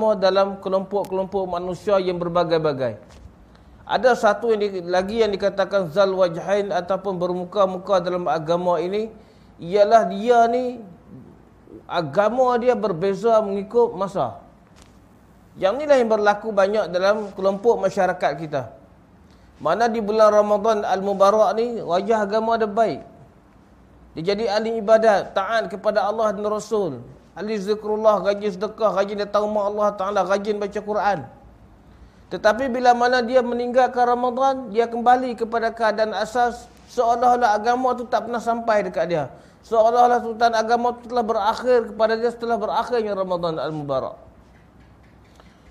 agama dalam kelompok-kelompok manusia yang berbagai-bagai. Ada satu lagi yang dikatakan zal wajhain ataupun bermuka-muka dalam agama ini, ialah dia ni agama dia berbeza mengikut masa. Yang inilah yang berlaku banyak dalam kelompok masyarakat kita. Mana di bulan Ramadan Al-Mubarak ni wajah agama ada baik. Dia jadi ahli ibadat, taat kepada Allah dan Rasul, ahli zikrullah, rajin sedekah, rajin datang rumah Allah Ta'ala, rajin baca Quran. Tetapi bila mana dia meninggalkan Ramadan, dia kembali kepada keadaan asas, seolah-olah agama tu tak pernah sampai dekat dia. Seolah-olah tuntutan agama tu telah berakhir kepada dia setelah berakhirnya Ramadan Al-Mubarak.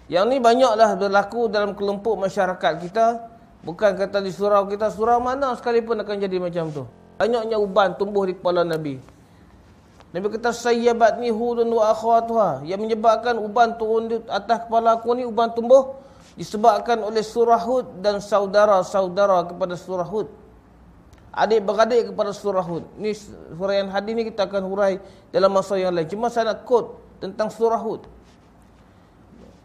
Yang ni banyaklah berlaku dalam kelompok masyarakat kita. Bukan kata di surau kita, surau mana sekalipun akan jadi macam tu. Banyaknya uban tumbuh di kepala Nabi. Nabi kata sayyabatni hudun wa akhwatuha, yang menyebabkan uban turun di atas kepala aku ni, uban tumbuh disebabkan oleh surah Hud dan saudara-saudara kepada surah Hud, adik-beradik kepada surah Hud. Ni huraian hadis ni kita akan hurai dalam masa yang lain. Cuma saya nak quote tentang surah Hud.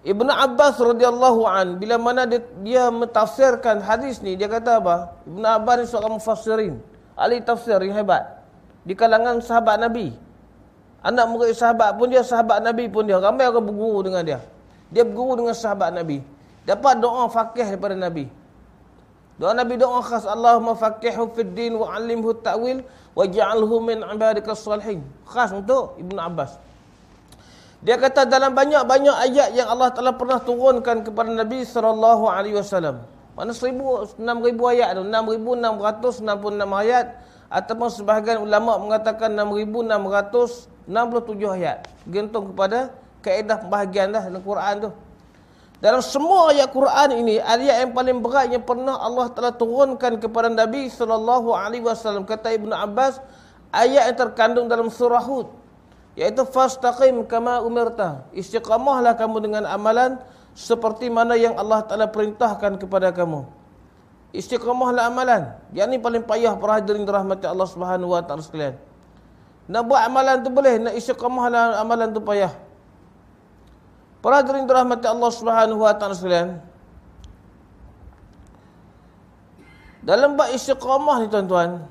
Ibnu Abbas radhiyallahu an, bila mana dia mentafsirkan hadis ni, dia kata apa? Ibnu Abbas ni seorang mufassirin, ahli tafsir yang hebat di kalangan sahabat Nabi. Anak murid sahabat pun dia, sahabat Nabi pun dia. Ramai orang berguru dengan dia. Dia berguru dengan sahabat Nabi. Dapat doa faqih daripada Nabi. Doa Nabi, doa khas, Allahumma faqihhu fid din wa 'allimhu ta'wil waj'alhu min 'ibadikas salihin. Khas untuk Ibnu Abbas. Dia kata dalam banyak-banyak ayat yang Allah Ta'ala pernah turunkan kepada Nabi SAW. Mana 6,000 ayat tu, 6,666 ayat. Ataupun sebahagian ulama mengatakan 6,667 ayat. Gantung kepada kaedah pembahagian dah dalam Quran tu. Dalam semua ayat Quran ini, ayat yang paling berat yang pernah Allah Ta'ala turunkan kepada Nabi SAW, kata Ibnu Abbas, ayat yang terkandung dalam surah Hud, iaitu fastaqim kama umirta, istiqamahlah kamu dengan amalan seperti mana yang Allah Ta'ala perintahkan kepada kamu. Istiqamahlah amalan. Yang ni paling payah para hadirin dirahmati Allah Subhanahu wa Ta'ala sekalian. Nak buat amalan tu boleh, nak istiqamahlah amalan tu payah. Para hadirin dirahmati Allah Subhanahu wa Ta'ala sekalian, dalam bab istiqamah ni tuan-tuan,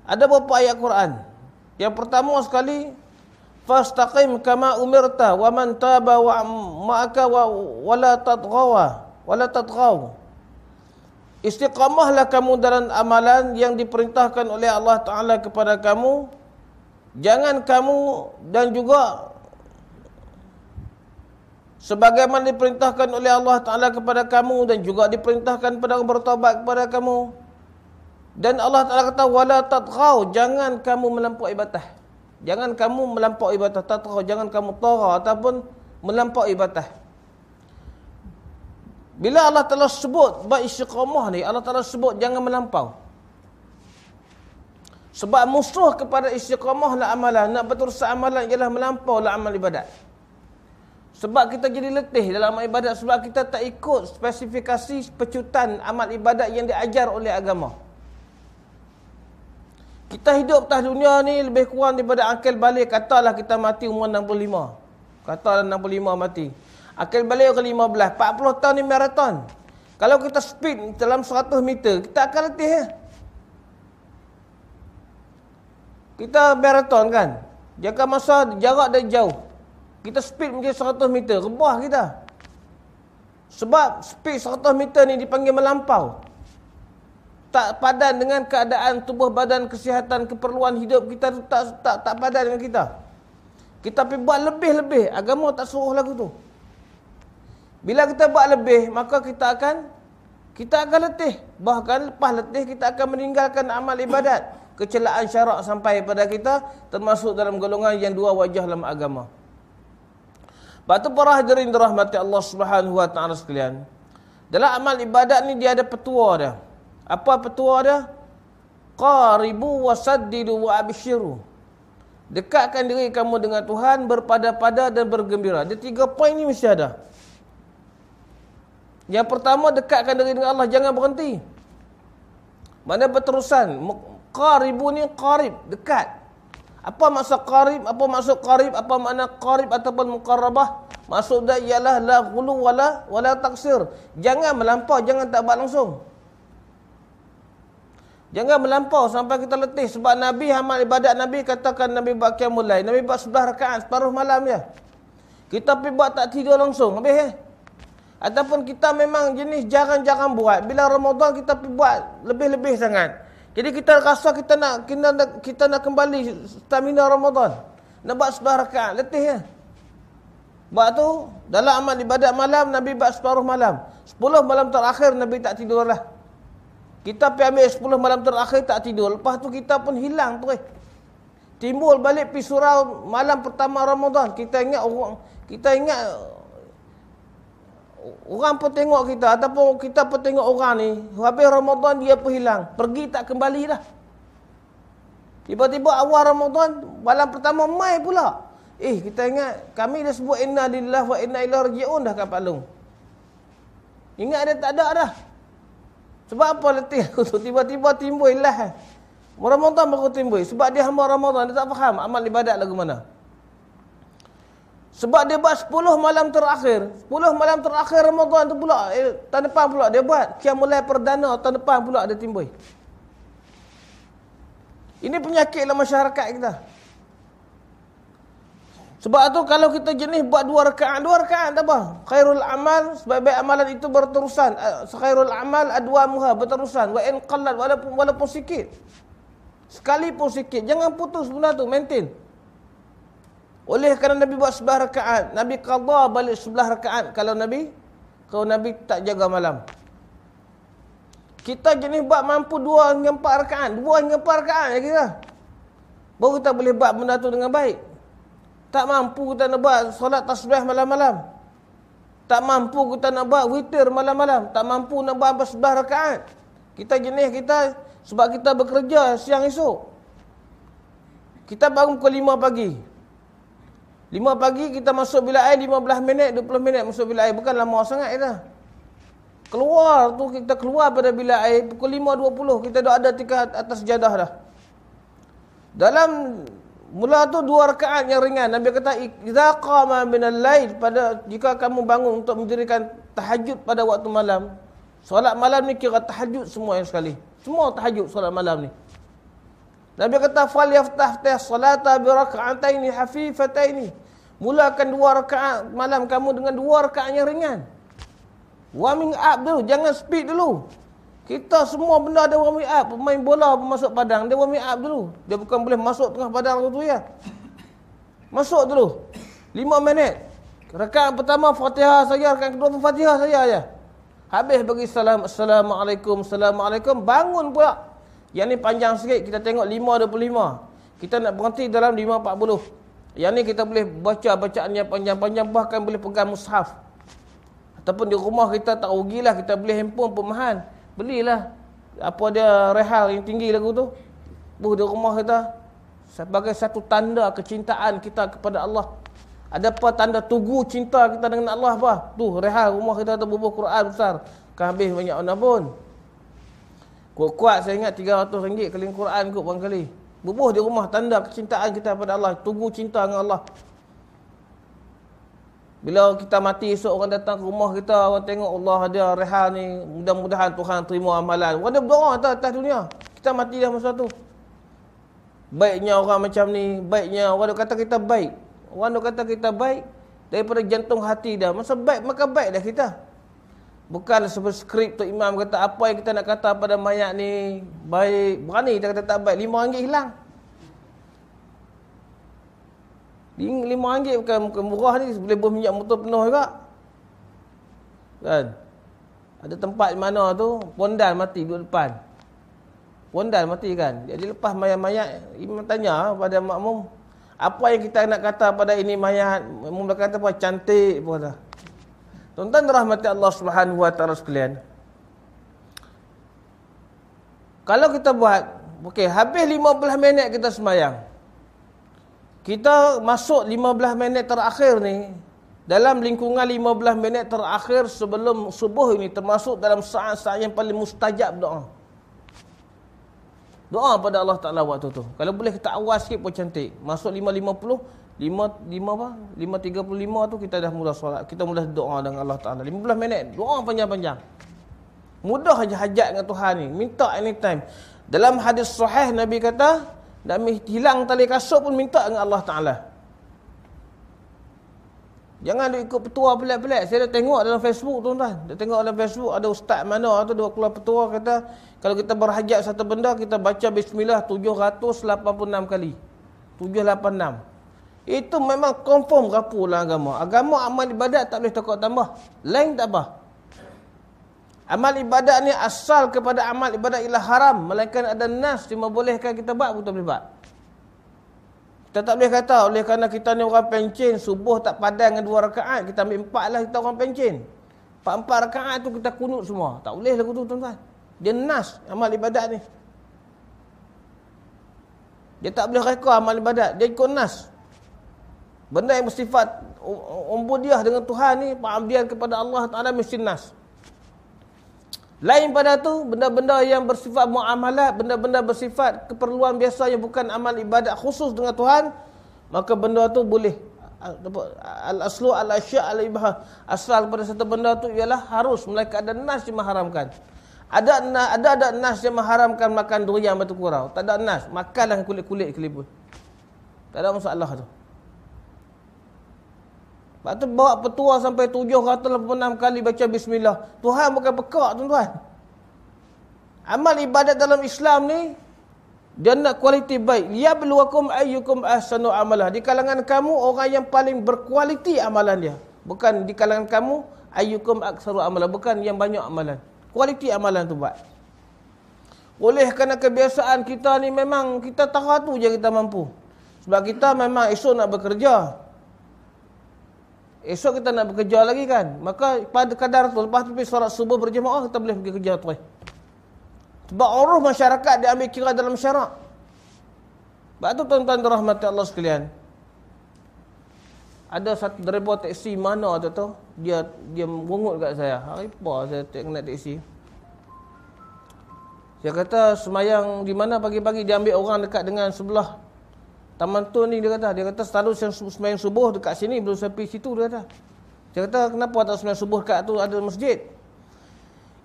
ada beberapa ayat Quran. Yang pertama sekali, fastaqim kama umirta wa man taba wa ma'aka wa la tatghaw. Istiqamahlah kamu dalam amalan yang diperintahkan oleh Allah Ta'ala kepada kamu. Jangan kamu, dan juga sebagaimana diperintahkan oleh Allah Ta'ala kepada kamu, dan juga diperintahkan pada bertaubat kepada kamu. Dan Allah Ta'ala kata wala tatghaw, jangan kamu melampaui batas. Jangan kamu melampaui batas. Tatghaw, jangan kamu tagha ataupun melampaui batas. Bila Allah Ta'ala sebut bab istiqamah ni, Allah Ta'ala sebut jangan melampau. Sebab musuh kepada istiqamah lah amalan, nak berterusan amalan ialah melampau lah amal ibadat. Sebab kita jadi letih dalam amal ibadat, sebab kita tak ikut spesifikasi pecutan amal ibadat yang diajar oleh agama. Kita hidup atas dunia ni lebih kurang daripada akal balik. Katalah kita mati umur 65. Katalah 65 mati. Akal balik ke 15. 40 tahun ni maraton. Kalau kita speed dalam 100 meter, kita akan letih ya? Kita maraton kan? Jangka masa jarak dari jauh. Kita speed mungkin 100 meter. Rebah kita. Sebab speed 100 meter ni dipanggil melampau. Tak padan dengan keadaan tubuh badan, kesihatan, keperluan hidup kita tu, tak padan dengan kita. Kita pergi buat lebih-lebih. Agama tak suruh lagu tu. Bila kita buat lebih, maka kita akan letih. Bahkan lepas letih, kita akan meninggalkan amal ibadat. Kecelaan syarak sampai pada kita, termasuk dalam golongan yang dua wajah dalam agama. Sebab tu para hadirin dirahmati Allah Subhanahu wa Ta'ala sekalian, dalam amal ibadat ni dia ada petua dia. Apa petua dia? Qaribu wasaddidu wa abshiru. Dekatkan diri kamu dengan Tuhan, berpada-pada dan bergembira. Dia 3 poin ni mesti ada. Yang pertama, dekatkan diri dengan Allah, jangan berhenti. Mana berterusan. Qaribu ni qarib, dekat. Apa maksud qarib? Apa maksud qarib? Apa makna qarib ataupun muqarrabah? Maksudnya ialah la ghulu wala taksir. Jangan melampau, jangan tak buat langsung. Jangan melampau sampai kita letih. Sebab Nabi, amal ibadat Nabi, katakan Nabi buat qiyamul lail, Nabi buat 11 rakaat separuh malam je. Kita pergi buat tak tidur langsung, habis Ataupun kita memang jenis jarang-jarang buat. Bila Ramadan kita pergi buat lebih-lebih sangat. Jadi kita rasa kita nak kembali stamina Ramadan. Nak buat 11 rakaat, letih ya. Sebab tu dalam amal ibadat malam Nabi buat separuh malam. 10 malam terakhir Nabi tak tidur lah. Kita pergi ambil 10 malam terakhir tak tidur. Lepas tu kita pun hilang terus. Timbul balik pergi surau malam pertama Ramadan. Kita ingat orang pun tengok kita, ataupun kita pun tengok orang ni, habis Ramadan dia pun hilang, pergi tak kembali dah. Tiba-tiba awal Ramadan, malam pertama mai pula. Kita ingat, kami dah sebut inna lillahi wa inna ilaihi raji'un dah kat Pak Long. Ingat dia tak ada dah. Sebab apa letih aku tu, tiba-tiba timbul lah. Ramadan baru timbul, sebab dia hamba Ramadan, dia tak faham amal ibadat lagu mana. Sebab dia buat 10 malam terakhir. 10 malam terakhir Ramadan tu pula, tahun depan pula dia buat qiyamul lail perdana, tahun depan pula dia timbul. Ini penyakit dalam masyarakat kita. Sebab tu kalau kita jenis buat 2 rakaat tak apa. Khairul amal, sebaik-baik amalan itu berterusan. Khairul amal adwamuha, berterusan. Wa in qallat, walaupun sikit. Sekali pun sikit, jangan putus benda tu, maintain. Oleh kerana Nabi buat 11 rakaat, Nabi qadha balik 11 rakaat kalau Nabi tak jaga malam. Kita jenis buat mampu 2 hingga 4 rakaat, 2 hingga 4 rakaat je kita. Baru kita boleh buat benda tu dengan baik. Tak mampu kita nak buat solat tasbih malam-malam. Tak mampu kita nak buat witir malam-malam. Tak mampu nak buat 11 rakaat. Kita jenis sebab kita bekerja siang esok. Kita bangun pukul 5 pagi. 5 pagi kita masuk bilik air 15 minit, 20 minit masuk bilik air. Bukan lama sangat dah. Kita keluar pada bilik air pukul 5.20. Kita dah ada tingkat atas jadah dah. Dalam mula tu 2 rakaat yang ringan. Nabi kata, "Idza qama minal lail," jika kamu bangun untuk mendirikan tahajud pada waktu malam. Solat malam ni kira tahajud semua yang sekali. Semua tahajud solat malam ni. Nabi kata, "Fal yaftah salata bi rak'ataini hafifataini." Mulakan 2 rakaat malam kamu dengan 2 rakaat yang ringan. Warming up dulu, jangan speed dulu. Kita semua benda ada warming up. Pemain bola pun masuk padang, dia warming up dulu. Dia bukan boleh masuk tengah padang tu ya. Masuk dulu. 5 minit. Rakaat pertama Fatihah saja, rakaat kedua Fatihah saja aja. Habis bagi salam, assalamualaikum, assalamualaikum, bangun pula. Yang ni panjang sikit, kita tengok 5.25. Kita nak berhenti dalam 5.40. Yang ni kita boleh baca bacaan yang panjang-panjang, bahkan boleh pegang mushaf. Ataupun di rumah kita tak rugilah, kita beli handphone pun mahal. Belilah apa dia rehal yang tinggi lagu tu. Di rumah kita sebagai satu tanda kecintaan kita kepada Allah. Ada apa tanda tugu cinta kita dengan Allah apa? Tu rehal rumah kita tu bubuh Quran besar. Kan habis banyak mana pun. Kuat-kuat saya ingat RM300 keliling Quran kot barangkali. Bubuh di rumah tanda kecintaan kita kepada Allah, tugu cinta dengan Allah. Bila kita mati esok orang datang ke rumah kita, orang tengok Allah ada rehal ni, mudah-mudahan Tuhan terima amalan. Orang dia berdoa atas dunia. Kita mati dah masa tu. Baiknya orang macam ni, baiknya orang dia kata kita baik. Orang dia kata kita baik daripada jantung hati dah. Masa baik maka baik dah kita. Bukan seperti skrip tu imam kata apa yang kita nak kata pada mayat ni baik, berani kita kata tak baik, RM5 hilang. RM5 bukan murah ni, boleh buat minyak motor penuh juga. Kan? Ada tempat di mana tu pondan mati duduk depan. Pondan mati kan. Jadi lepas mayat-mayat, imam tanya pada makmum, apa yang kita nak kata pada ini mayat? Makmum dah kata apa? Cantik pun dah. Tuan-tuan rahmati Allah Subhanahu wa taala sekalian. Kalau kita buat, habis 15 minit kita sembahyang. Kita masuk 15 minit terakhir ni, dalam lingkungan 15 minit terakhir sebelum subuh ini termasuk dalam saat-saat yang paling mustajab doa. Doa pada Allah Ta'ala waktu tu. Kalau boleh kita awal sikit pun cantik. Masuk 5.50, 5.35 tu kita dah mula solat. Kita mula doa dengan Allah Ta'ala. 15 minit. Doa panjang-panjang. Mudah aja hajat dengan Tuhan ni. Minta anytime. Dalam hadis sahih Nabi kata, nak hilang tali kasut pun minta dengan Allah Ta'ala. Jangan duk ikut petua pelik-pelik. Saya dah tengok dalam Facebook tuan-tuan. Dah tengok dalam Facebook ada ustaz mana tu dia keluar petua kata kalau kita berhajat satu benda kita baca bismillah 786 kali. 786. Itu memang confirm rapuh lah agama. Agama amal ibadat tak boleh takut tambah. Lain tak apa. Amal ibadat ni asal kepada amal ibadat ialah haram. Melainkan ada nas yang membolehkan kita buat pun tak boleh buat. Kita tak boleh kata oleh kerana kita ni orang pencin, subuh tak padan dengan 2 rakaat, kita ambil 4 lah, kita orang pencin. 4 rakaat tu kita kunut semua. Tak boleh lagu tu tuan-tuan. Dia nas amal ibadat ni. Dia tak boleh reka amal ibadat, dia ikut nas. Benda yang bersifat ubudiyah dengan Tuhan ni, pengabdian kepada Allah Ta'ala mesti nas. Lain pada tu, benda-benda yang bersifat muamalat, benda-benda bersifat keperluan biasa yang bukan amal ibadat khusus dengan Tuhan, maka benda tu boleh. Al-aslu al-asya' al-ibah. Asal pada satu benda tu ialah harus, melainkan ada nas yang mengharamkan. Ada nas yang mengharamkan makan durian batu kurau. Tak ada nas, makanlah kulit-kulit keliput. Tak ada masalah tu. Lepas tu bawa petua sampai 786 kali baca bismillah. Tuhan bukan pekak tuan-tuan. Amal ibadat dalam Islam ni, dia nak kualiti baik. Liyabluwakum ayyukum ahsanu amalah. Di kalangan kamu, orang yang paling berkualiti amalan dia. Bukan di kalangan kamu, ayyukum aksaru amalah. Bukan yang banyak amalan. Kualiti amalan tu buat. Oleh kerana kebiasaan kita ni memang kita tahu tu je kita mampu. Sebab kita memang esok nak bekerja. Esok kita nak bekerja lagi kan. Maka pada kadar tu, lepas tu pergi solat subuh berjemaah, kita boleh pergi kerja tu. Sebab uruf masyarakat dia ambil kira dalam syarak. Sebab tu tuan-tuan dirahmati Allah sekalian. Ada satu driver teksi mana tu, dia mengungut kat saya. Hari apa saya naik teksi. Dia kata semayang di mana pagi-pagi, dia ambil orang dekat dengan sebelah Taman Tun ni dia kata selalu sembahyang subuh dekat sini belum sampai situ dia kata. Dia kata kenapa tak sembahyang subuh dekat tu ada masjid?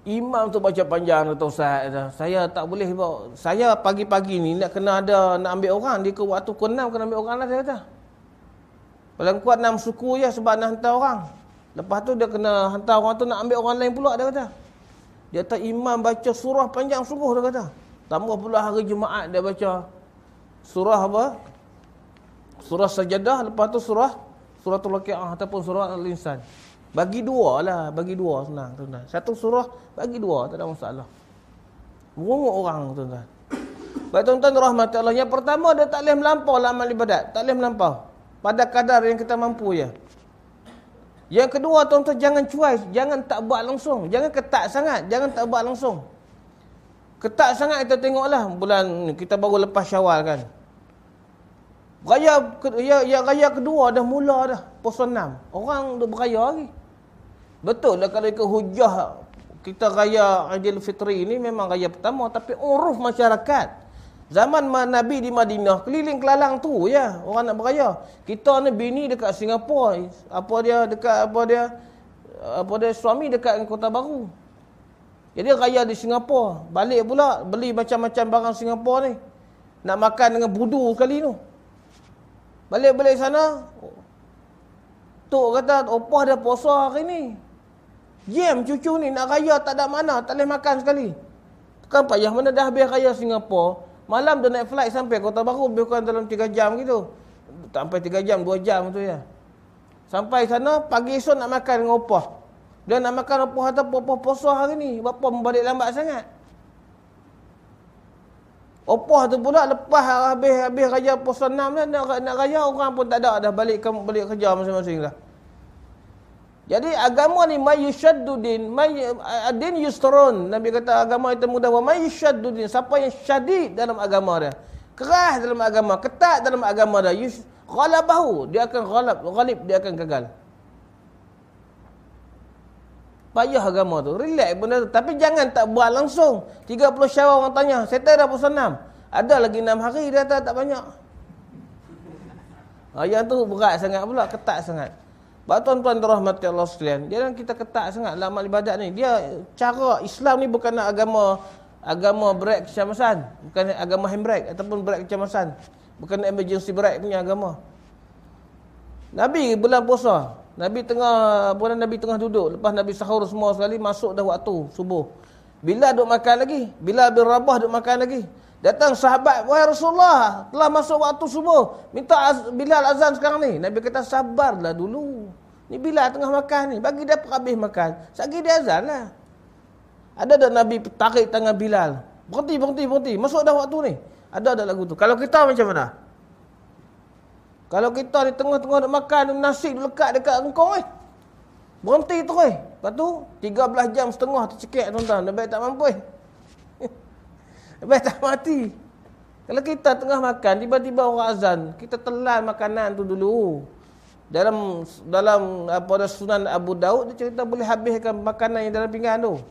Imam tu baca panjang kata ustaz kata. Saya tak boleh bawa. Saya pagi-pagi ni nak ambil orang di waktu pukul 6 kena ambil orang lah dia kata. Paling kuat 6 suku je sebab nak hantar orang. Lepas tu dia kena hantar orang tu nak ambil orang lain pula dia kata. Dia kata imam baca surah panjang sungguh dia kata. Tambah pula hari Jumaat dia baca surah apa? Surah Sajadah, lepas tu Suratul Waqiah ataupun surah Al-Insan. Bagi dua senang tuan-tuan. Satu surah bagi dua, tak ada masalah. Merungut orang tuan-tuan. Baik tuan-tuan rahmat Allah. Yang pertama dia tak boleh melampau dalam amal ibadat, tak boleh melampau. Pada kadar yang kita mampu je. Yang kedua tuan-tuan jangan cuai, jangan tak buat langsung, jangan ketat sangat, jangan tak buat langsung. Ketat sangat kita tengoklah bulan kita baru lepas Syawal kan. Raya kedua dah mula dah, puasa 6. Orang dah beraya lagi. Betul lah kalau ikut hujah kita raya Aidilfitri ni memang raya pertama, tapi uruf masyarakat zaman Nabi di Madinah keliling kelalang tu ya, orang nak beraya. Kita ni bini dekat Singapura, suami dekat Kota Baru. Jadi raya di Singapura, balik pula beli macam-macam barang Singapura ni. Nak makan dengan budu sekali tu. Balik-balik sana, Tok kata, opah dah puasa hari ni. Jam cucu ni nak raya tak ada mana, tak boleh makan sekali. Kan payah mana dah habis raya Singapura, malam dia naik flight sampai Kota Baru, lebih kurang dalam 3 jam gitu. Tak sampai 3 jam, 2 jam tu ya. Sampai sana, pagi esok nak makan dengan opah. Dia nak makan opah atau opah puasa hari ni. Bapa membalik lambat sangat. Opah tu pula lepas habis raya puasa 6 dah nak raya, orang pun tak ada dah balik kerja masing-masing dah. Jadi agama ni mayyushaddudin, adin yusrun. Nabi kata agama itu mudah, wa mayyushaddudin. Siapa yang syadid dalam agama dia, keras dalam agama, ketat dalam agama dia, ghalabahu, dia akan ghalib, dia akan gagal. Payah agama tu. Relax benda tu. Tapi jangan tak buat langsung. 30 Syawal orang tanya, saya tak dah puasa 6. Ada lagi 6 hari dia tak banyak. Yang tu berat sangat pula, ketat sangat. Sebab tuan-tuan dirahmati Allah sekalian, jangan kita ketat sangat dalam amal ibadat ni. Dia cara Islam ni bukan nak agama brek kecemasan, bukan agama handbrake ataupun brek kecemasan. Bukan emergency brake punya agama. Nabi bulan puasa, Nabi tengah duduk, lepas Nabi sahur semua sekali, masuk dah waktu subuh. Bilal duk makan lagi, Bilal bin Rabah duk makan lagi. Datang sahabat, wahai Rasulullah, telah masuk waktu subuh, minta Bilal azan sekarang ni. Nabi kata, sabarlah dulu. Ni Bilal tengah makan ni, bagi dia habis makan, sekali dia azan lah. Ada tak Nabi tarik tangan Bilal? Berhenti, masuk dah waktu ni. Ada lagu tu. Kalau kita macam mana? Kalau kita ni tengah-tengah nak makan, nasi lekat dekat engkau berhenti terus. Lepas tu 13 jam setengah tercekik tuan-tuan. Lebih tak mampu. Lebih tak mati. Kalau kita tengah makan, tiba-tiba orang azan, kita telan makanan tu dulu. Dalam Sunan Abu Daud, dia cerita boleh habiskan makanan yang dalam pinggan tu.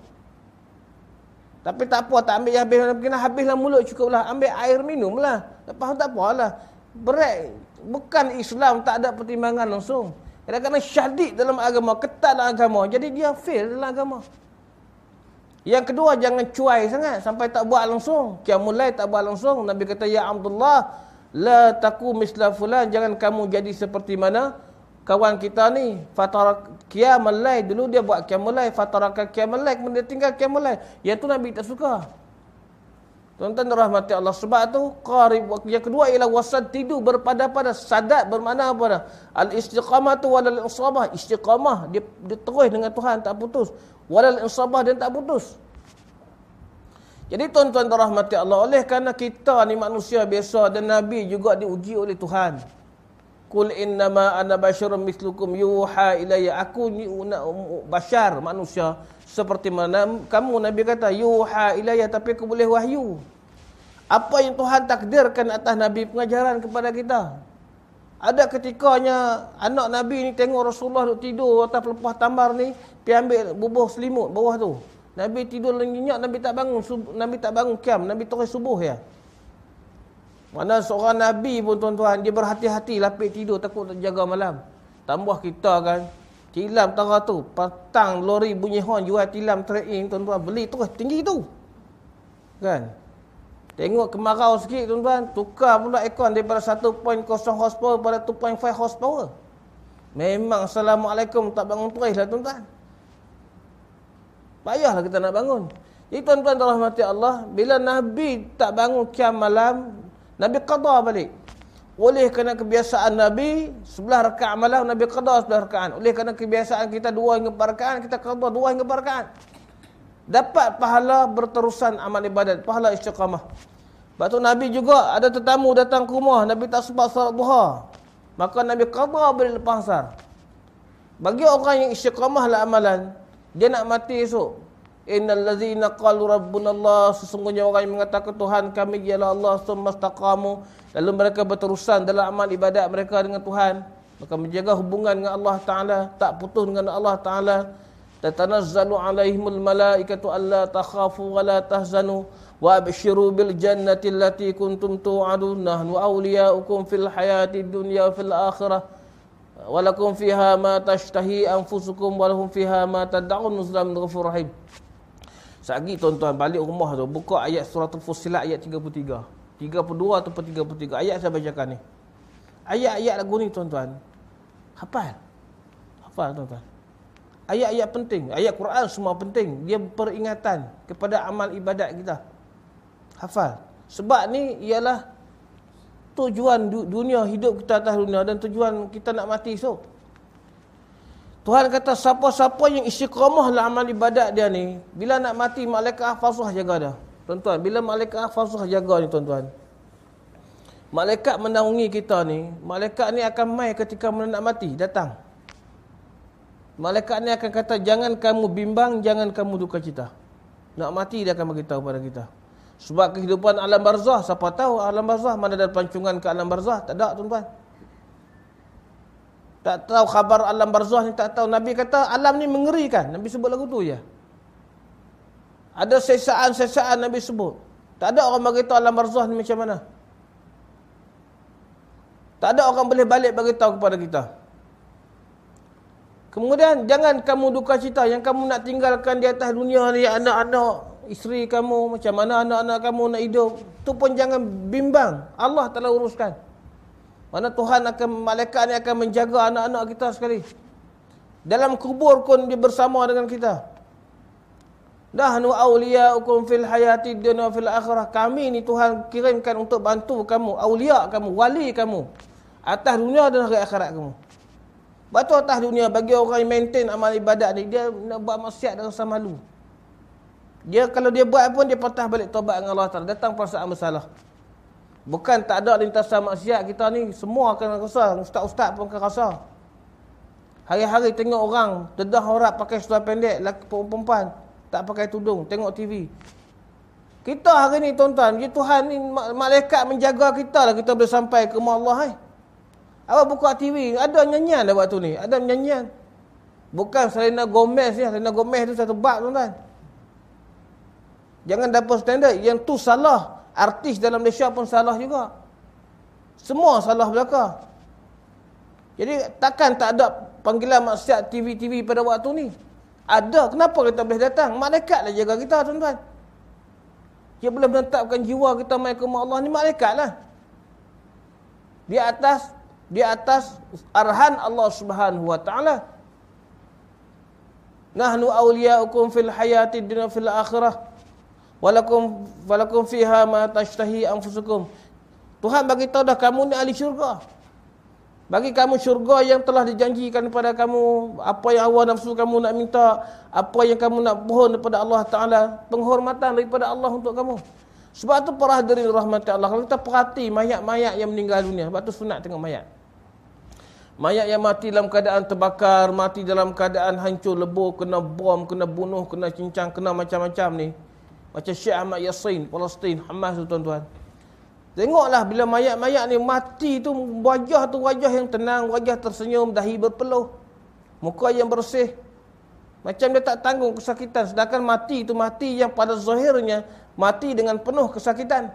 Tapi tak apa, tak ambil yang habislah mulut cukuplah. Ambil air minumlah. Lepas tu tak apalah. Berat. Bukan Islam tak ada pertimbangan langsung. Kadang-kadang syadid dalam agama, ketat dalam agama. Jadi dia fail dalam agama. Yang kedua, jangan cuai sangat sampai tak buat langsung. Qiyamul lail tak buat langsung. Nabi kata, ya Abdullah, la taku misla fulan. Jangan kamu jadi seperti mana kawan kita ni. Fatarak qiyamul lail. Dulu dia buat qiyamul lail. Fataraka qiyamul lail. Kemudian dia tinggal qiyamul lail. Yang tu Nabi tak suka. Tuan-tuan rahmati Allah. Sebab tu qarib. Yang kedua ialah wasad, tidur berpada-pada. Sadat bermakna apa? Al-istiqamah tu walal insabah. Istiqamah, dia terus dengan Tuhan, tak putus. Walal insabah, dia tak putus. Jadi tuan-tuan rahmati Allah, oleh kerana kita ni manusia biasa dan Nabi juga diuji oleh Tuhan. Qul innama ana basyarun mislukum yuha ilayya. Aku ni bashar, manusia seperti mana kamu. Nabi kata yuha ilayya, tapi aku boleh wahyu. Apa yang Tuhan takdirkan atas Nabi, pengajaran kepada kita. Ada ketikanya anak Nabi ni tengok Rasulullah duk tidur atas pelepah tambar ni, pergi ambil bubuh selimut bawah tu. Nabi tidur lenyenyak, Nabi tak bangun qiyam, Nabi terus subuh ya. Mana seorang Nabi pun tuan-tuan, dia berhati-hati lapik tidur, takut tak jaga malam. Tambah kita kan, tilam tara tu, petang lori bunyi horn jual tilam trade-in tuan-tuan, beli terus tinggi tu. Kan? Tengok kemarau sikit tuan-tuan, tukar pula aircon daripada 1.0 horsepower pada 2.5 horsepower. Memang Assalamualaikum tak bangun terus lah tuan-tuan. Payahlah kita nak bangun. Jadi tuan-tuan rahmati Allah, bila Nabi tak bangun qiyam malam, Nabi qada balik. Oleh kerana kebiasaan Nabi, 11 rakaat malam Nabi qada 11 rakaat. Oleh kerana kebiasaan kita 2 hingga 4 rakaat, kita qada 2 hingga 4 rakaat. Dapat pahala berterusan amal ibadat, pahala istiqamah. Sebab tu Nabi juga ada tetamu datang ke rumah, Nabi tak sempat salat duha. Maka Nabi qada balik lepas asar. Bagi orang yang istiqamah lah amalan, dia nak mati esok. Innal ladzina qalu rabbunallah, sesungguhnya orang yang mengatakan Tuhan kami ialah Allah, sumastaqamu, lalu mereka berterusan dalam amal ibadat mereka dengan Tuhan, maka menjaga hubungan dengan Allah Taala, tak putus dengan Allah Taala. Tatanazzalu alaihimul malaikatu alla takhafu wa la tahzanu wa abshiru bil jannati allati kuntum tu'adun nahnu awliya'ukum fil hayati dunya fil akhirah wa lakum fiha ma tashtahi anfusukum wa lahum fiha ma tad'un nuzulan min ghafurur rahim. Sagi tuan-tuan balik rumah tu, buka ayat surah Fussilat ayat 33. 32 ataupun 33. Ayat saya bacakan ni. Ayat-ayat lagu ni tuan-tuan. Hafal tuan-tuan. Ayat-ayat penting. Ayat Quran semua penting. Dia peringatan kepada amal ibadat kita. Hafal. Sebab ni ialah tujuan dunia, hidup kita atas dunia dan tujuan kita nak mati esok. Tuhan kata siapa-siapa yang istiqamah lah amal ibadat dia ni, bila nak mati malaikat hafazah jaga dia. Tuan-tuan, bila malaikat hafazah jaga ni tuan-tuan, malaikat menaungi kita ni, malaikat ni akan mai ketika nak mati, datang. Malaikat ni akan kata, jangan kamu bimbang, jangan kamu duka cita. Nak mati dia akan beritahu pada kita. Sebab kehidupan alam barzah, siapa tahu alam barzah, mana ada pancungan ke alam barzah? Tak ada tuan-tuan. Tak tahu khabar alam barzah ni, tak tahu. Nabi kata alam ni mengerikan. Nabi sebut lagu tu je. Ada sesaan-sesaan Nabi sebut. Tak ada orang bagi tahu alam barzah ni macam mana. Tak ada orang boleh balik bagi tahu kepada kita. Kemudian jangan kamu duka cita yang kamu nak tinggalkan di atas dunia ni anak-anak, isteri kamu, macam mana anak-anak kamu nak hidup. Tu pun jangan bimbang. Allah telah uruskan. Mana Tuhan akan, malaikat ni akan menjaga anak-anak kita sekali. Dalam kubur pun dia bersama dengan kita. Nahnu awliya'ukum fil hayati dunya fil akhirah. Kami ni Tuhan kirimkan untuk bantu kamu, awliya kamu, wali kamu, atas dunia dan hari akhirat kamu. Batu atas dunia bagi orang yang maintain amal ibadat ni, dia nak buat maksiat dan rasa malu. Dia kalau dia buat pun dia patah balik taubat dengan Allah Taala, datang perasaan bersalah. Bukan tak ada lintasan maksiat kita ni, semua akan rasa, ustaz-ustaz pun akan rasa. Hari-hari tengok orang dedah orang pakai seluar pendek, lelaki perempuan tak pakai tudung, tengok TV. Kita hari ni tuan-tuan, dia Tuhan ni, malaikat menjaga kita lah, kita boleh sampai ke rumah Allah. Awak buka TV, ada nyanyian dah waktu ni, ada nyanyian. Bukan Selena Gomez ni, Selena Gomez tu satu bab tuan-tuan. Jangan dapat standard, yang tu salah. Artis dalam Malaysia pun salah juga. Semua salah belaka. Jadi takkan tak ada panggilan maksiat TV pada waktu ni. Ada, kenapa kita boleh datang? Malaikat lah jaga kita tuan-tuan. Dia boleh menetapkan jiwa kita mai ke rumah Allah ni, malaikat lah. Di atas arahan Allah Subhanahu wa taala. Nahnu awliya'ukum fil hayati dunya fil akhirah. Walakum fiha ma tashtahi anfusukum. Tuhan bagi tahu dah kamu ni ahli syurga. Bagi kamu syurga yang telah dijanjikan kepada kamu, apa yang hawa nafsu kamu nak minta, apa yang kamu nak mohon daripada Allah Taala, penghormatan daripada Allah untuk kamu. Sebab tu para hadirin rahmati Allah, kalau kita perhati mayat-mayat yang meninggal dunia, sebab tu sunat tengok mayat. Mayat yang mati dalam keadaan terbakar, mati dalam keadaan hancur lebur, kena bom, kena bunuh, kena cincang, kena macam-macam ni. Macam Syekh Ahmad Yassin, Palestin, Hamas tu tuan-tuan. Tengoklah bila mayat-mayat ni mati tu wajah yang tenang, wajah tersenyum, dahi berpeluh, muka yang bersih. Macam dia tak tanggung kesakitan. Sedangkan mati tu mati yang pada zahirnya mati dengan penuh kesakitan.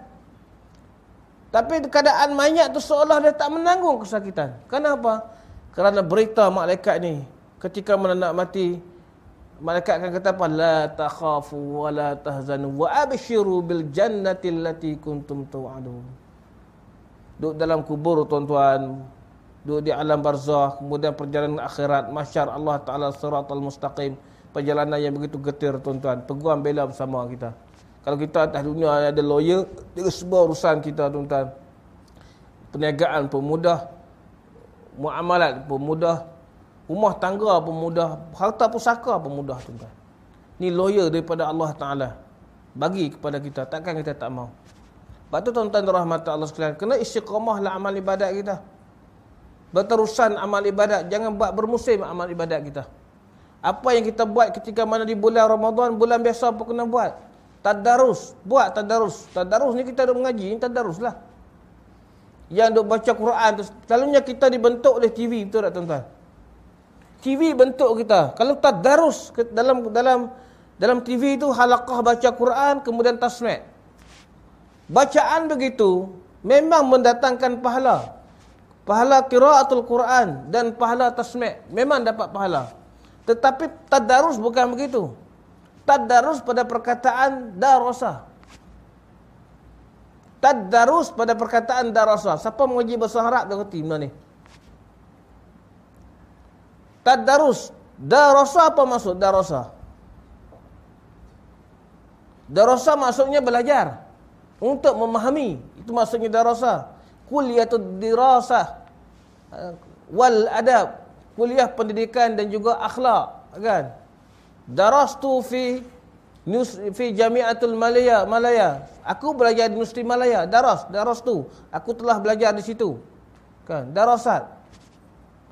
Tapi keadaan mayat tu seolah dia tak menanggung kesakitan. Kenapa? Kerana berita malaikat ni ketika mana nak mati, malaikat akan kata apa? La takhafu wa la tahzanu wa abshiru bil jannati allati kuntum tu'adun. Duduk dalam kubur tuan-tuan, duduk di alam barzah, kemudian perjalanan akhirat, mahsyar Allah Taala siratal mustaqim, perjalanan yang begitu getir tuan-tuan, peguam bela bersama kita. Kalau kita atas dunia ada lawyer, dia semua urusan kita tuan-tuan. Perniagaan pun mudah, muamalat pun mudah, rumah tangga pun mudah, harta pusaka pun mudah tuan-tuan. Ni lawyer daripada Allah Taala bagi kepada kita, takkan kita tak mau. Sebab tu tuan-tuan rahmat Allah sekalian, kena istiqamahlah amal ibadat kita. Berterusan amal ibadat, jangan buat bermusim amal ibadat kita. Apa yang kita buat ketika mana di bulan Ramadan, bulan biasa pun kena buat. Tadarus, buat tadarus. Tadarus ni kita duk mengaji, ni tadarus lah. Yang duk baca Quran tu, selalunya kita dibentuk oleh TV, betul tak tuan-tuan? TV bentuk kita. Kalau tadarus dalam TV tu halaqah baca Quran, kemudian tasmi'. Bacaan begitu memang mendatangkan pahala. Pahala qiraatul Quran dan pahala tasmi', memang dapat pahala. Tetapi tadarus bukan begitu. Tadarus pada perkataan darasa. Tadarus pada perkataan darasa. Siapa mengaji bahasa Arab dia reti benda ni. Tadarus. Darasa apa maksud darasa? Darasa maksudnya belajar. Untuk memahami. Itu maksudnya darasa. Kuliatul dirasah. Wal adab. Kuliah pendidikan dan juga akhlak. Kan? Darastu fi Jami'atul Malaya. Aku belajar di Universiti Malaya. Darastu. Aku telah belajar di situ. Kan? Darasat.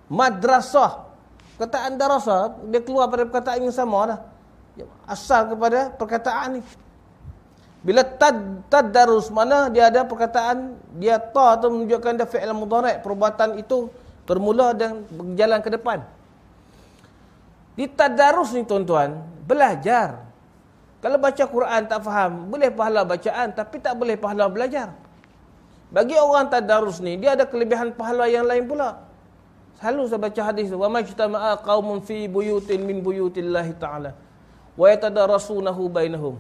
Madrasah. Perkataan darasah, dia keluar pada perkataan yang sama dah. Asal kepada perkataan ni. Bila tadarus, mana dia ada perkataan, dia ta tu menunjukkan dia fi'il mudhari'. Perbuatan itu bermula dan berjalan ke depan. Di tadarus ni tuan-tuan, belajar. Kalau baca Quran tak faham, boleh pahala bacaan tapi tak boleh pahala belajar. Bagi orang tadarus ni, dia ada kelebihan pahala yang lain pula. Selalu saya baca hadis tu, wa majtama'a qaumun fi buyutin min buyutillahi ta'ala wa yatadarasunahu bainahum.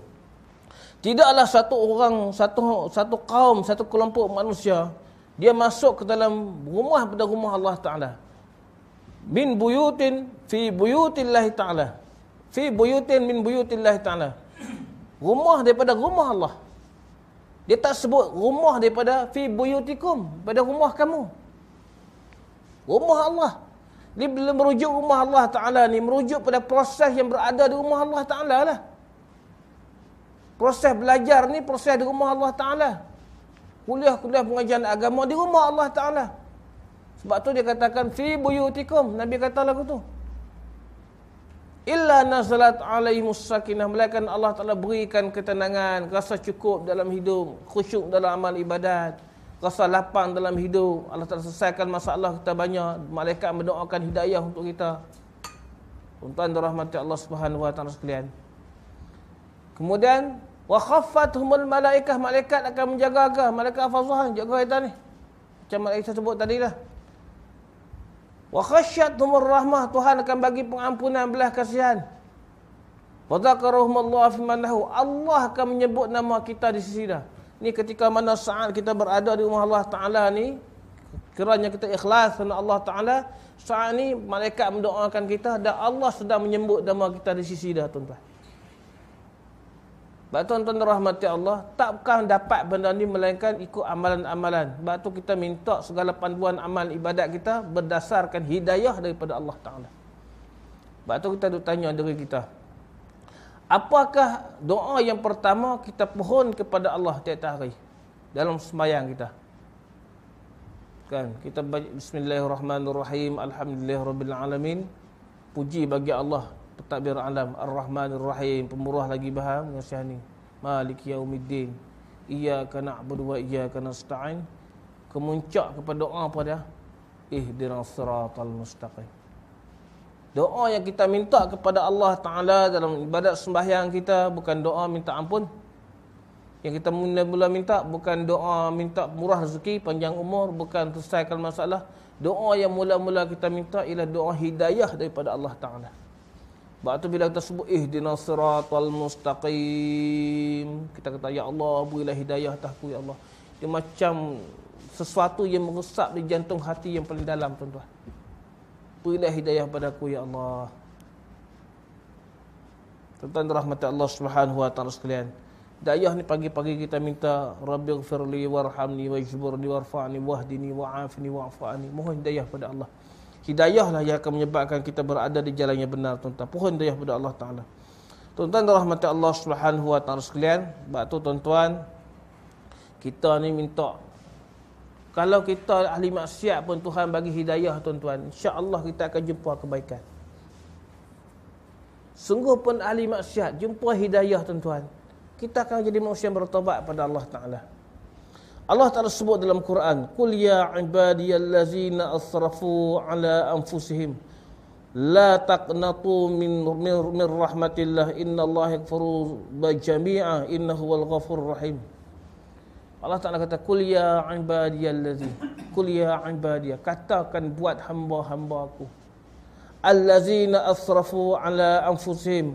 Tidaklah satu orang, satu kaum, satu kelompok manusia dia masuk ke dalam rumah pada rumah Allah Ta'ala. Min buyutin fi buyutillahi ta'ala. Fi buyutin min buyutillahi ta'ala. Rumah daripada rumah Allah. Dia tak sebut rumah daripada fi buyutikum, pada rumah kamu. Rumah Allah. Dia bila merujuk rumah Allah Ta'ala ni, merujuk pada proses yang berada di rumah Allah Ta'ala lah. Proses belajar ni, proses di rumah Allah Ta'ala. Kuliah-kuliah pengajian agama di rumah Allah Ta'ala. Sebab tu dia katakan, fi buyutikum. Nabi kata lagu tu. Illa nazalat alaihimus sakinah. Melainkan Allah Ta'ala berikan ketenangan, rasa cukup dalam hidup, khusyuk dalam amal ibadat, rasa lapang dalam hidup. Allah Ta'ala selesaikan masalah kita banyak. Malaikat mendoakan hidayah untuk kita. Tuan-tuan dirahmati Allah Subhanahu wa Ta'ala sekalian. Kemudian wa khaffathumul malaikah, malaikat akan menjaga, malaikat hafazah jaga kita ni. Macam malaikat sebut tadi lah. Wa khasyathumur rahmah, Tuhan akan bagi pengampunan, belas kasihan. Wa dzakarahumullah fi manahu, Allah akan menyebut nama kita di sisi dah. Ni ketika mana saat kita berada di rumah Allah Ta'ala ni, kiranya kita ikhlas kerana Allah Ta'ala, saat ni malaikat mendoakan kita dan Allah sedang menyebut nama kita di sisi dah, tuan-tuan. Sebab tuan-tuan rahmati Allah, takkan dapat benda ni melainkan ikut amalan-amalan. Sebab tu kita minta segala panduan amal ibadat kita berdasarkan hidayah daripada Allah Ta'ala. Sebab tu kita duk tanya diri kita, apakah doa yang pertama kita pohon kepada Allah tiap-tiap hari dalam sembahyang kita? Kan, kita baca bismillahirrahmanirrahim, alhamdulillahirabbil alamin. Puji bagi Allah, takbir alam, ar-rahmanir rahim, pemurah lagi baha, mengasihani, maliki yaumiddin, iyyaka na'budu wa iyyaka nasta'in. Kemuncak kepada doa pada ihdinas siratal mustaqim. Doa yang kita minta kepada Allah Ta'ala dalam ibadat sembahyang kita bukan doa minta ampun. Yang kita mula-mula minta bukan doa minta murah rezeki, panjang umur, bukan selesaikan masalah. Doa yang mula-mula kita minta ialah doa hidayah daripada Allah Ta'ala. Sebab tu bila kita sebut ihdinas siratal mustaqim, kita kata ya Allah berilah hidayah atasku ya Allah. Dia macam sesuatu yang meresap di jantung hati yang paling dalam, tuan-tuan. Berilah hidayah padaku ya Allah. Tuan-tuan rahmat Allah Subhanahu wa Ta'ala sekalian. Hidayah ni pagi-pagi kita minta rabbighfirli warhamni wajburni warfa'ni wahdini wa'afni wa'fa'ni. Mohon hidayah pada Allah. Hidayahlah yang akan menyebabkan kita berada di jalan yang benar, tuan-tuan. Pohon hidayah pada Allah Ta'ala. Tuan-tuan rahmat Allah Subhanahu wa Ta'ala sekalian. Sebab tu tuan-tuan, kita ni minta, kalau kita ahli maksiat pun Tuhan bagi hidayah, tuan-tuan, insya-Allah kita akan jumpa kebaikan. Sungguh pun ahli maksiat jumpa hidayah, tuan-tuan, kita akan jadi manusia yang bertaubat pada Allah Ta'ala. Allah Ta'ala sebut dalam Quran, qul ya ibadiyallazina asrafu ala anfusihim la taqnatu min rahmatillah innallaha yaghfiru jami'a innahu wal ghafurur rahim. Allah Ta'ala kata, qul ya ibadiyallazina, qul ya ibadiyah, katakan buat hamba-hamba aku, allazina asrafu ala anfusihim,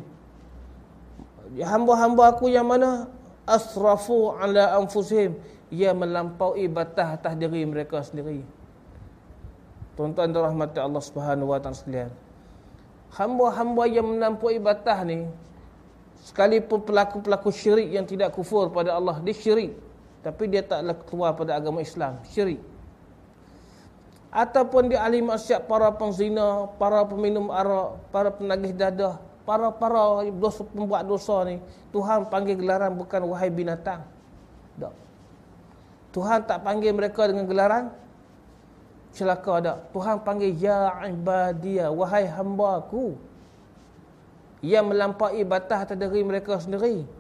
hamba-hamba aku yang mana asrafu ala anfusihim, ia melampaui batas atas diri mereka sendiri. Tuan-tuan dan rahmat Allah Subhanahu wa Ta'ala sekalian, hamba-hamba yang melampaui batas ni, sekalipun pelaku-pelaku syirik yang tidak kufur pada Allah, dia syirik tapi dia taklah keluar pada agama Islam, syirik. Ataupun dia ahli maksiat, para penzina, para peminum arak, para penagih dadah, para pembuat dosa ni, Tuhan panggil gelaran bukan wahai binatang. Tak. Tuhan tak panggil mereka dengan gelaran celaka, tak. Tuhan panggil ya ibadiyah, wahai hamba-Ku, yang melampaui batas atas diri mereka sendiri.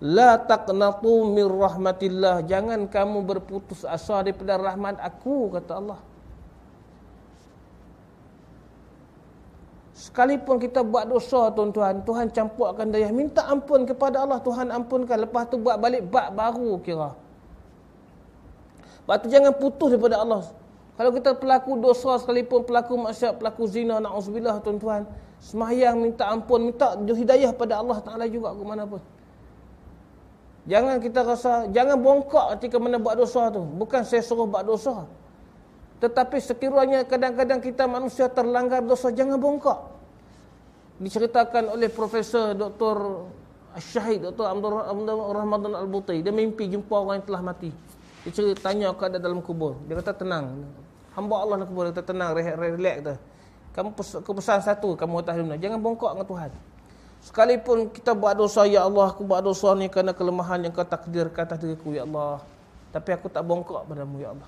La taqnatu min rahmatillah, jangan kamu berputus asa daripada rahmat aku, kata Allah. Sekalipun kita buat dosa tuan-tuan, Tuhan campurkan daya. Minta ampun kepada Allah, Tuhan ampunkan. Lepas tu buat balik bab baru kira. Lepas tu jangan putus daripada Allah. Kalau kita pelaku dosa sekalipun, pelaku maksiat, pelaku zina, na'udzubillah tuan-tuan, sembahyang minta ampun, minta hidayah pada Allah Ta'ala juga ke mana pun. Jangan kita rasa, jangan bongkak ketika mana buat dosa tu. Bukan saya suruh buat dosa. Tetapi sekiranya kadang-kadang kita manusia terlanggar dosa, jangan bongkak. Diceritakan oleh Profesor Dr. Syahid Dr. Abdul Ramadan Al-Butai. Dia mimpi jumpa orang yang telah mati. Dia tanya keadaan dalam kubur. Dia kata tenang. Hamba Allah dalam kubur. Dia kata tenang, relax tu. Kamu kepesan satu, kamu atas dunia. Jangan bongkak dengan Tuhan. Sekalipun kita buat dosa, ya Allah, aku buat dosa ni kerana kelemahan yang kau takdirkan atas diriku, ya Allah. Tapi aku tak bongkak padamu, ya Allah.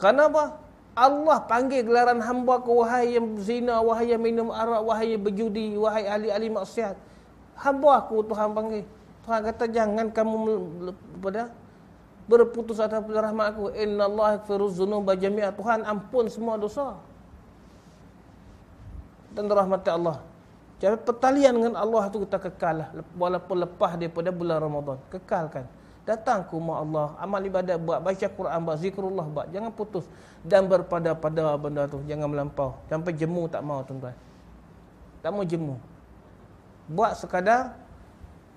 Kerana apa? Allah panggil gelaran hamba ku, wahai yang zina, wahai yang minum arak, wahai yang berjudi, wahai ahli-ahli maksiat. Hamba aku Tuhan panggil. Tuhan kata jangan kamu berputus atas rahmat aku. Innallaha yaghfiruz dzunuba jami'a. Tuhan ampun semua dosa. Dan rahmat Allah. Jadi pertalian dengan Allah tu kita kekal lah. Walaupun lepas daripada bulan Ramadan. Kekalkan. Datang ke rumah Allah. Amal ibadat buat. Baca Quran buat. Zikrullah buat. Jangan putus. Dan berpada-pada benda tu. Jangan melampau. Sampai jemu tak mau tuan-tuan. Tak mau jemu. Buat sekadar.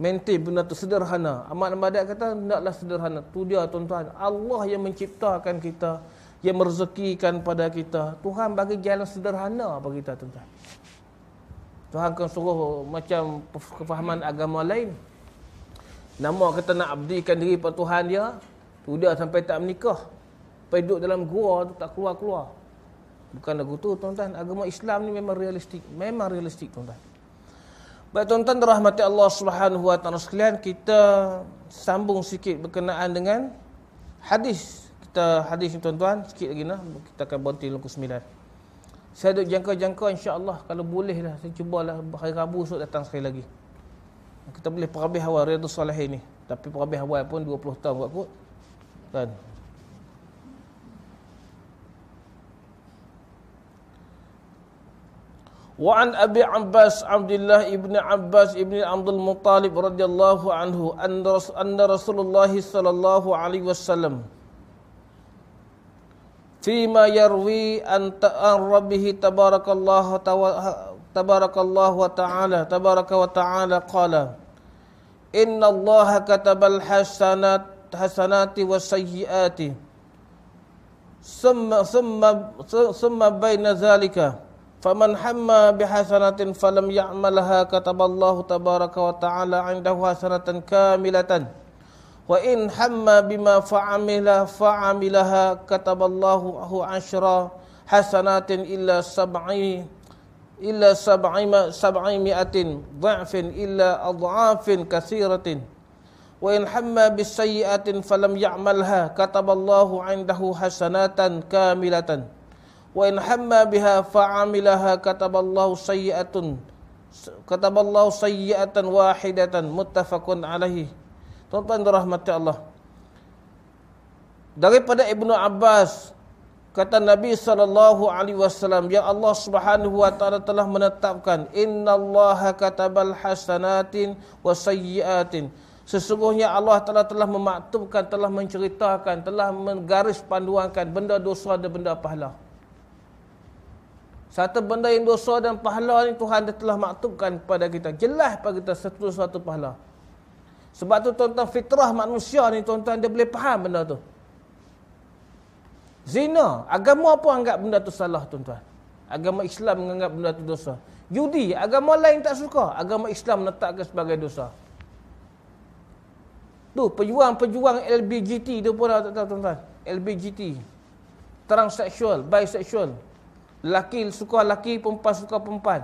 Maintain benda tu sederhana. Amal ibadat kata hendaklah sederhana. Tu dia tuan-tuan. Allah yang menciptakan kita. Yang merezekikan pada kita. Tuhan bagi jalan sederhana bagi kita tuan-tuan. Tuhan akan suruh macam kefahaman agama lain. Nama kata nak abdikan diri pada Tuhan dia, tu dia sampai tak menikah. Sampai duduk dalam gua tu tak keluar-keluar. Bukan lagu tu tuan-tuan. Agama Islam ni memang realistik. Memang realistik tuan-tuan. Baik tuan-tuan dirahmati Allah Subhanahu wa taala sekalian, kita sambung sikit berkenaan dengan hadis. Kita hadis ni tuan-tuan, sikit lagi nah. Kita akan berhenti luku 9. Saya duk jangka-jangka insya-Allah kalau boleh lah saya cubalah hari Rabu esok datang sekali lagi. Kita boleh perhabis awal Riyadhus Salihin ni. Tapi perhabis awal pun 20 tahun buat kot. Kan? Wa an Abi Abbas Abdullah ibn Abbas ibn Abdul Muttalib radhiyallahu anhu anna Rasulullah sallallahu alaihi wasallam فيما يروي عن ربه تبارك وتعالى قال إن الله كتب الحسنات والسيئات ثم بين ذلك فمن حمى بحسنة فلم يعملها كتب الله تبارك وتعالى عنده حسنة كاملة وإن حمى بما فعملها كتب الله 10 حسنات إلا 700 ضعف إلا أضعاف كثيرة وإن حمى بالسيئة فلم يعملها كتب الله عنده حسنات كاملة وإن حمى بها فعملها كتب الله سيئة واحدة متفق عليه. Tuan-tuan dirahmati Allah. Daripada Ibnu Abbas kata Nabi SAW, ya Allah Subhanahu wa taala telah menetapkan innallaha katabal hasanatin wasayyiatin. Sesungguhnya Allah Taala telah memaktubkan, telah menceritakan, telah menggaris panduankan benda dosa dan benda pahala. Satu benda yang dosa dan pahala ni Tuhan telah maktubkan kepada kita. Jelas pada kita satu pahala. Sebab tu tuan-tuan fitrah manusia ni tuan-tuan dia boleh faham benda tu. Zina, agama apa anggap benda tu salah tuan-tuan? Agama Islam menganggap benda tu dosa. Judi, agama lain tak suka, agama Islam menetapkan sebagai dosa. Tu pejuang-pejuang LGBT tu pun tak tahu tuan-tuan. LGBT. Transseksual, bisexual. Laki suka laki, perempuan suka perempuan.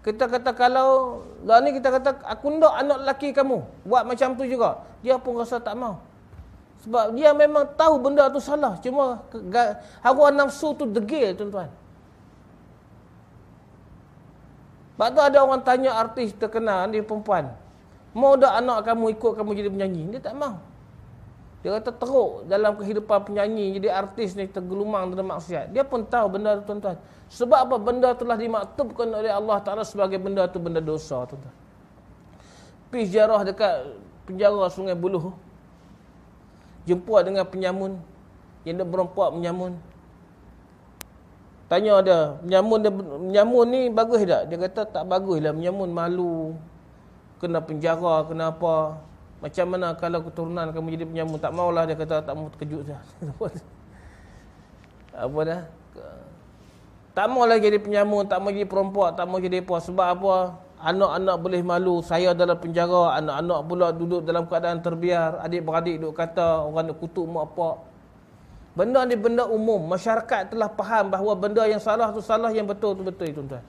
Kita kata kalau lah ni kita kata aku nak anak lelaki kamu buat macam tu juga, dia pun rasa tak mau. Sebab dia memang tahu benda tu salah, cuma hawa nafsu tu degil tuan-tuan. Sebab tu ada orang tanya artis terkenal ni perempuan, mau tak anak kamu ikut kamu jadi penyanyi? Dia tak mau. Dia kata teruk dalam kehidupan penyanyi, jadi artis ni tergelumang dalam maksiat. Dia pun tahu benda tu tuan-tuan. Sebab apa? Benda telah dimaktubkan oleh Allah Ta'ala sebagai benda tu benda dosa tuan-tuan. Pergi ziarah dekat penjara Sungai Buloh. Jumpa dengan penyamun. Yang dia berempat menyamun. Tanya dia, menyamun ni bagus tak? Dia kata tak bagus lah, menyamun malu. Kena penjara, kena apa. Macam mana kalau keturunan kamu jadi penyamun? Tak maulah, dia kata tak mau, terkejut dah. Apa dah? Tak maulah jadi penyamun, tak mau jadi perempuan, tak mau jadi apa. Sebab apa? Anak-anak boleh malu, saya dalam penjara, anak-anak pula duduk dalam keadaan terbiar, adik-beradik duk kata, orang duk kutuk mak pak. Benda ni benda umum, masyarakat telah faham bahawa benda yang salah tu salah, yang betul tu betul, tuan-tuan.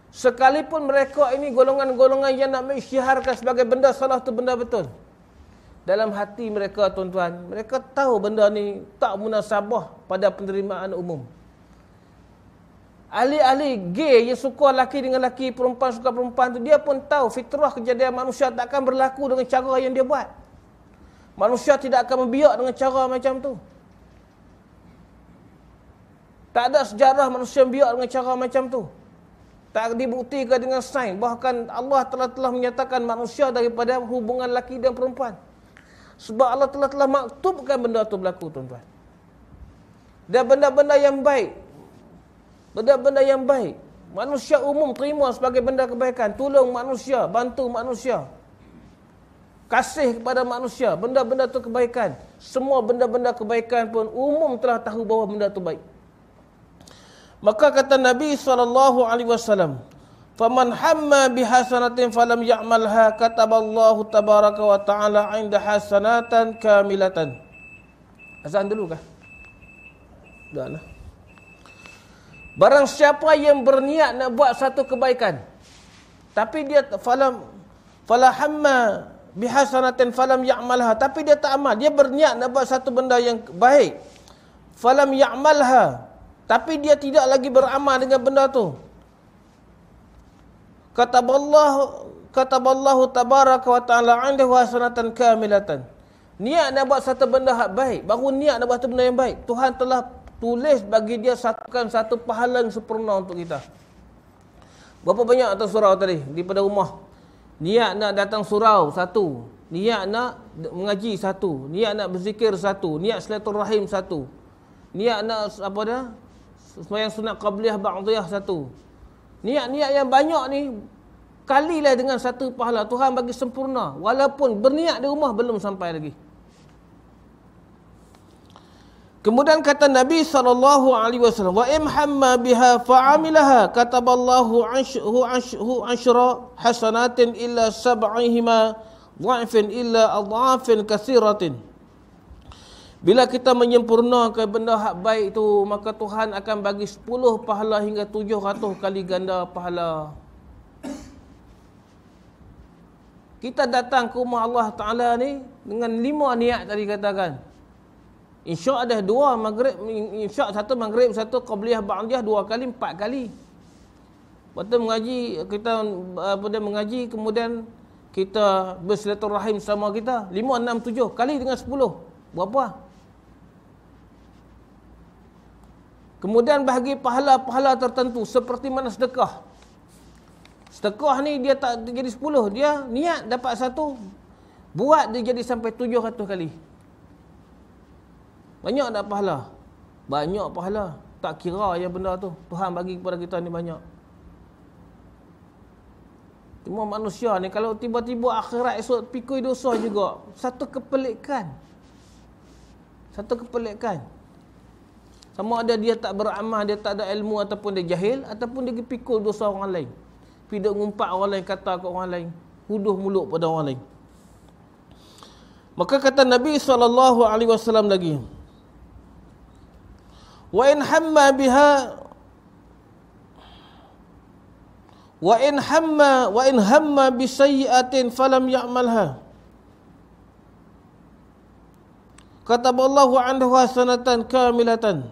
Sekalipun mereka ini golongan-golongan yang nak mengisytiharkan sebagai benda salah tu benda betul. Dalam hati mereka, tuan-tuan, mereka tahu benda ni tak munasabah pada penerimaan umum. Ahli-ahli gay yang suka laki dengan laki, perempuan suka perempuan tu, dia pun tahu fitrah kejadian manusia tak akan berlaku dengan cara yang dia buat. Manusia tidak akan membiak dengan cara macam tu. Tak ada sejarah manusia membiak dengan cara macam tu. Tak dibuktikan dengan sains. Bahkan Allah telah menyatakan manusia daripada hubungan laki dan perempuan. Sebab Allah telah maktubkan benda tu berlaku, tuan-tuan. Dan benda-benda yang baik. Benda-benda yang baik. Manusia umum terima sebagai benda kebaikan. Tolong manusia, bantu manusia. Kasih kepada manusia. Benda-benda tu kebaikan. Semua benda-benda kebaikan pun umum telah tahu bahawa benda tu baik. Maka kata Nabi SAW, "Faman hamma bihasanatin falam ya'malha kataballahu tabaraka wa ta'ala 'inda hasanatan kamilatan." Azan dulu kah? Dah lah. Barang siapa yang berniat nak buat satu kebaikan, tapi dia fala hamma bihasanatin falam ya'malha, tapi dia tak amal. Dia berniat nak buat satu benda yang baik. Falam ya'malha, tapi dia tidak lagi beramal dengan benda tu. Kataballahu tabaraka wa ta'ala 'indahu hasanatan kamilatan. Niat nak buat satu benda hak baik, baru niat nak buat satu benda yang baik, Tuhan telah tulis bagi dia satu pahala yang sempurna untuk kita. Berapa banyak atas surau tadi daripada rumah? Niat nak datang surau satu, niat nak mengaji satu, niat nak berzikir satu, niat silaturahim satu, niat nak apa dah? Sembahyang sunat qabliyah ba'diyah satu. Niat-niat yang banyak ni kalilah dengan satu pahala. Tuhan bagi sempurna. Walaupun berniat di rumah belum sampai lagi. Kemudian kata Nabi SAW, "Wa imhamma biha fa'amilaha kataballahu ashra hasanatin illa sab'ihima dha'fin illa adha'afin katsiratin." Bila kita menyempurnakan benda hak baik tu, maka Tuhan akan bagi 10 pahala hingga 700 kali ganda pahala. Kita datang ke rumah Allah Ta'ala ni dengan 5 niat tadi katakan. Insya' ada 2 maghrib, insya' 1 maghrib, 1 qabliyah ba'diyah, 2 kali, 4 kali. Waktu mengaji, kita mengaji, kemudian kita bersilaturahim sama kita. 5, 6, 7 kali dengan 10. Berapa? Kemudian bahagi pahala-pahala tertentu seperti mana sedekah. Sedekah ni dia tak jadi 10, dia niat dapat 1, buat dia jadi sampai 700 kali. Banyak tak pahala? Banyak pahala. Tak kira yang benda tu. Tuhan bagi kepada kita ni banyak. Cuma manusia ni kalau tiba-tiba akhirat esok pikul dosa juga, satu kepelikan. Sama ada dia tak beramal, dia tak ada ilmu, ataupun dia jahil, ataupun dia pikul dosa orang lain. Pergi duk ngumpat orang lain, kata ke orang lain, huduh mulut pada orang lain. Maka kata Nabi SAW lagi, "Wa in hamma biha wa in hamma bi sayyi'atin falam ya'malha kataballahu 'anhu hasanatan kamilatan."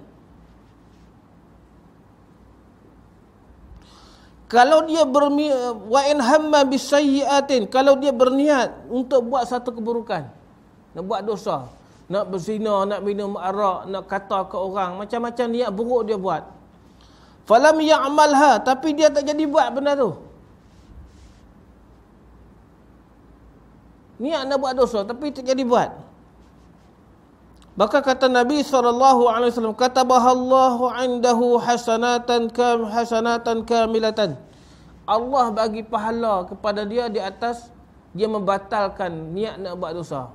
Kalau dia wa in hamma bisayyi'atin, kalau dia berniat untuk buat satu keburukan, nak buat dosa, nak berzina, nak minum arak, nak kata ke orang, macam-macam niat buruk dia buat. Falam ya'malha, tapi dia tak jadi buat benda tu. Niat nak buat dosa tapi tak jadi buat. Maka kata Nabi SAW, katabahallahu indahu hasanatan kamilatan. Allah bagi pahala kepada dia di atas dia membatalkan niat nak buat dosa.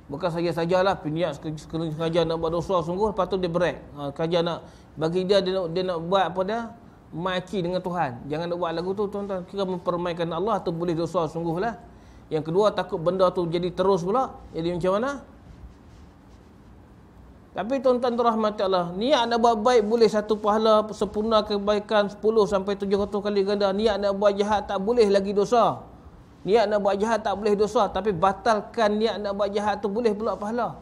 Bukan saja-sajalah niat sengaja nak buat dosa sungguh, lepas tu dia break. Kerja nak bagi dia nak buat apa dia? Maki dengan Tuhan. Jangan nak buat lagu tu tuan-tuan. Kira mempermainkan Allah tu boleh dosa sungguhlah. Yang kedua, takut benda tu jadi terus pula. Jadi macam mana? Tapi tuan-tuan rahmati Allah, niat nak buat baik boleh satu pahala sempurna kebaikan 10 sampai 700 kali ganda. Niat nak buat jahat tak boleh lagi dosa. Niat nak buat jahat tak boleh dosa, tapi batalkan niat nak buat jahat tu boleh pula pahala.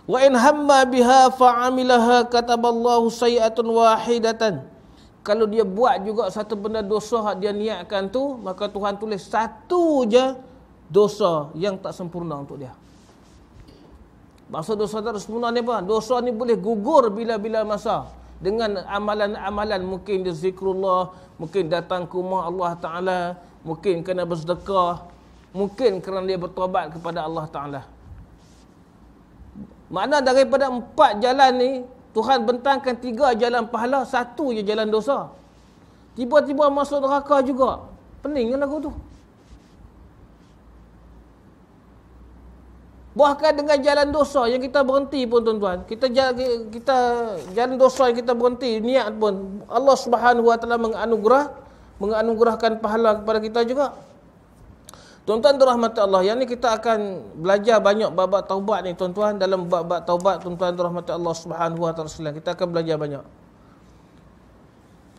Wa in hamma biha fa'amilaha kataballahu sayi'atun wahidatan. Kalau dia buat juga satu benda dosa hak dia niatkan tu, maka Tuhan tulis satu je dosa yang tak sempurna untuk dia. Maksud dosa tak sempurna ni apa? Dosa ni boleh gugur bila-bila masa. Dengan amalan-amalan, mungkin dia zikrullah, mungkin datang ke rumah Allah Ta'ala, mungkin kena bersedekah, mungkin kerana dia bertobat kepada Allah Ta'ala. Makna daripada 4 jalan ni, Tuhan bentangkan 3 jalan pahala, 1 je jalan dosa. Tiba-tiba masuk neraka juga. Peningnya lagu tu. Bahkan dengan jalan dosa yang kita berhenti pun tuan-tuan, kita jalan dosa yang kita berhenti, niat pun Allah Subhanahu Wa Taala menganugerahkan pahala kepada kita juga. Tuan-tuan dirahmati Allah, yang ni kita akan belajar banyak bab-bab taubat ni tuan-tuan. Dalam bab-bab taubat tuan-tuan dirahmati Allah Subhanahu Wa Taala sekalian, kita akan belajar banyak.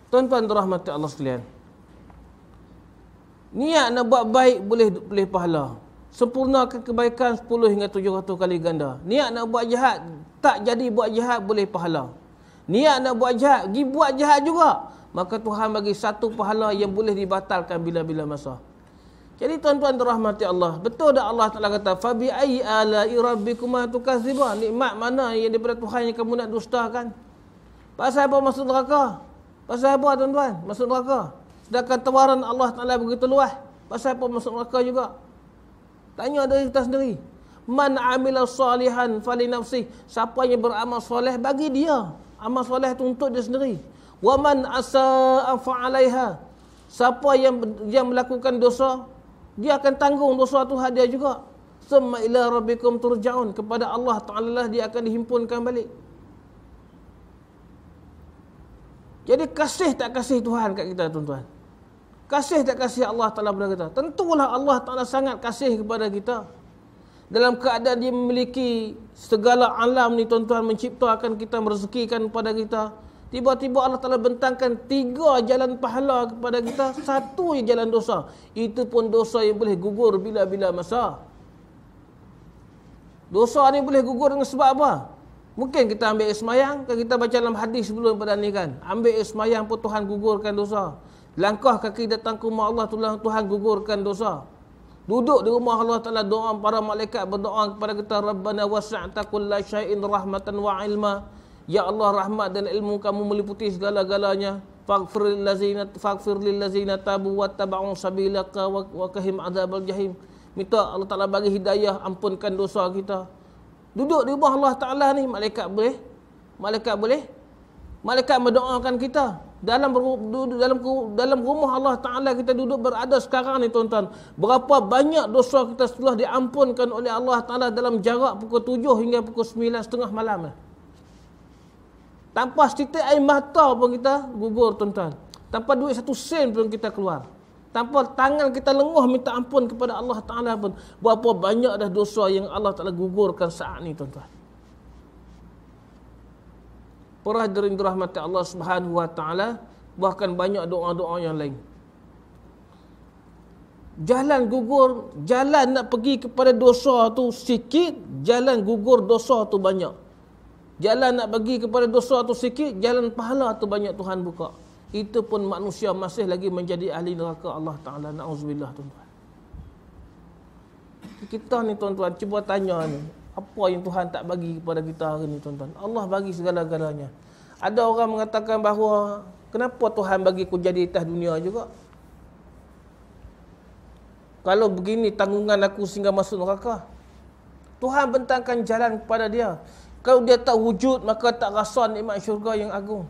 Tuan-tuan dirahmati Allah sekalian, niat nak buat baik boleh pahala. Sempurnakan kebaikan 10 hingga 700 kali ganda. Niat nak buat jahat, tak jadi buat jahat, boleh pahala. Niat nak buat jahat, pergi buat jahat juga, maka Tuhan bagi satu pahala yang boleh dibatalkan bila-bila masa. Jadi tuan-tuan dirahmati Allah, betul dah Allah Ta'ala kata, Fabi ayyi ala'i rabbikuma tukazzibun. Nikmat mana yang daripada Tuhan yang kamu nak dustakan? Pasal apa masuk neraka? Pasal apa tuan-tuan masuk neraka? Sedangkan tawaran Allah Ta'ala begitu luas. Pasal apa masuk neraka juga? Tanya dari kita sendiri. Man amila salihan fali nafsi. Siapa yang beramal soleh, bagi dia. Amal soleh itu untuk dia sendiri. Wa man asa'a fa'alaiha. Siapa yang melakukan dosa, dia akan tanggung dosa tu dia juga. Summa ila rabbikum turja'un. Kepada Allah Ta'ala lah dia akan dihimpunkan balik. Jadi kasih tak kasih Tuhan kat kita tuan-tuan? Kasih tak kasih Allah Ta'ala kepada kita? Tentulah Allah Ta'ala sangat kasih kepada kita. Dalam keadaan dia memiliki segala alam ni tuan-tuan, menciptakan kita, merezekikan kepada kita. Tiba-tiba Allah Ta'ala bentangkan 3 jalan pahala kepada kita, 1 je jalan dosa. Itu pun dosa yang boleh gugur bila-bila masa. Dosa ni boleh gugur dengan sebab apa? Mungkin kita ambil ismayang, kan kita baca dalam hadis sebelum pada ni kan. Ambil ismayang pun Tuhan gugurkan dosa. Langkah kaki datang ke rumah Allah, Tuhan gugurkan dosa. Duduk di rumah Allah Ta'ala, doa para malaikat berdoa kepada kita, Rabbana wasi'ta kulla syai'in rahmatan wa ilma. Ya Allah, rahmat dan ilmu kamu meliputi segala-galanya. Faghfir lil ladzina tabu wattaba'u sabilaka wa qihim adzabal jahim. Minta Allah Ta'ala bagi hidayah, ampunkan dosa kita. Duduk di rumah Allah Ta'ala ni, malaikat mendoakan kita. Dalam rumah Allah Ta'ala kita duduk berada sekarang ni tuan-tuan, berapa banyak dosa kita setelah diampunkan oleh Allah Ta'ala dalam jarak pukul 7 hingga pukul 9.30 malam. Tanpa setitik air mata pun kita gugur tuan-tuan. Tanpa duit 1 sen pun kita keluar. Tanpa tangan kita lenguh minta ampun kepada Allah Ta'ala pun, berapa banyak dah dosa yang Allah Ta'ala gugurkan saat ni tuan-tuan. Para hadirin dirahmati Allah Subhanahu Wa Ta'ala, bahkan banyak doa-doa yang lain. Jalan gugur, jalan nak pergi kepada dosa tu sikit, jalan gugur dosa tu banyak. Jalan nak pergi kepada dosa tu sikit, jalan pahala tu banyak Tuhan buka. Itu pun manusia masih lagi menjadi ahli neraka Allah Ta'ala. Na'udzubillah tuan-tuan. Kita ni tuan-tuan, cuba tanya ni, apa yang Tuhan tak bagi kepada kita hari ni tuan-tuan? Allah bagi segala-galanya. Ada orang mengatakan bahawa kenapa Tuhan bagi aku jadi atas dunia juga? Kalau begini tanggungan aku sehingga masuk neraka. Tuhan bentangkan jalan kepada dia. Kalau dia tak wujud, maka tak rasa nikmat syurga yang agung.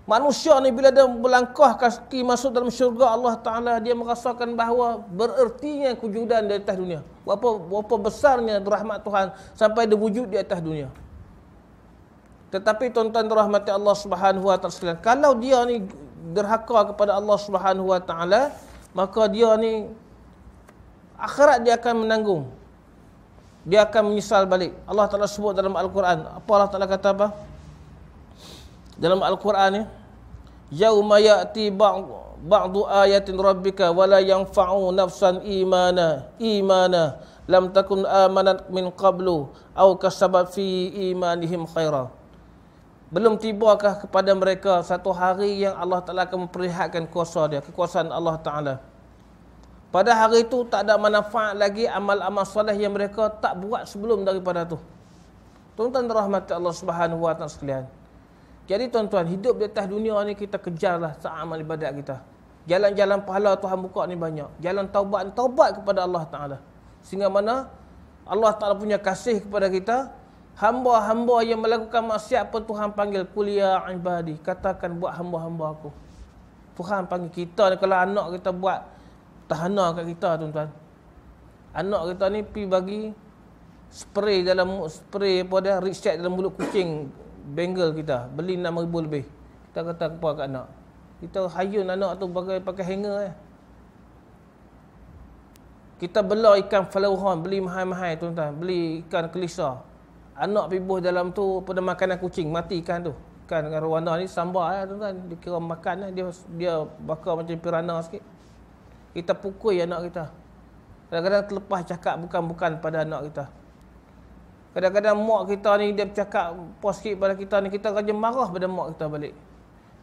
Manusia ni bila dia melangkah kaki masuk dalam syurga Allah Ta'ala, dia merasakan bahawa berertinya kewujudan di atas dunia. Berapa besarnya rahmat Tuhan sampai dia wujud di atas dunia. Tetapi tuan-tuan rahmati Allah Subhanahu Wa Ta'ala sekalian, kalau dia ni derhaka kepada Allah Subhanahu Wa Ta'ala, maka dia ni akhirat dia akan menanggung. Dia akan menyesal balik. Allah Ta'ala sebut dalam Al-Quran. Apa Allah Ta'ala kata apa? Dalam Al-Quran ni, yauma ya'ti ba'du ayatin rabbika wala yanfa'u nafsan imana lam takun amanat min qablu aw kasabat fi imanihim khaira. Belum tibakah kepada mereka satu hari yang Allah Ta'ala akan memperlihatkan kuasa dia, kekuasaan Allah Ta'ala. Pada hari itu tak ada manfaat lagi amal-amal soleh yang mereka tak buat sebelum daripada tu. Tuan-tuan rahmati Allah Subhanahu Wa Ta'ala sekalian. Jadi tuan-tuan, hidup di atas dunia ni kita kejarlah amal ibadat kita. Jalan-jalan pahala Tuhan buka ni banyak. Jalan taubat kepada Allah Ta'ala. Sehingga mana Allah Ta'ala punya kasih kepada kita. Hamba-hamba yang melakukan maksiat pun Tuhan panggil, kuliah ibadi. Katakan buat hamba-hamba aku. Tuhan panggil kita ni, kalau anak kita buat tahana kat kita tuan-tuan. Anak kita ni pergi bagi spray apa dia, reset dalam mulut kucing. Bengal kita beli 6,000 lebih. Kita kata apa kat anak? Kita hayun anak tu pakai hanger . Kita bela ikan falauhan, beli mahal-mahal tuan-tuan, beli ikan kelisa. Anak pibuh dalam tu pada makanan kucing, mati ikan tu. Ikan arowana ni sambar tuan-tuan, dikira makan dia bakar macam piranha sikit. Kita pukul anak kita. Kadang-kadang terlepas cakap bukan-bukan pada anak kita. Kadang-kadang mak kita ni dia bercakap puas sikit pada kita ni, kita raja marah pada mak kita balik.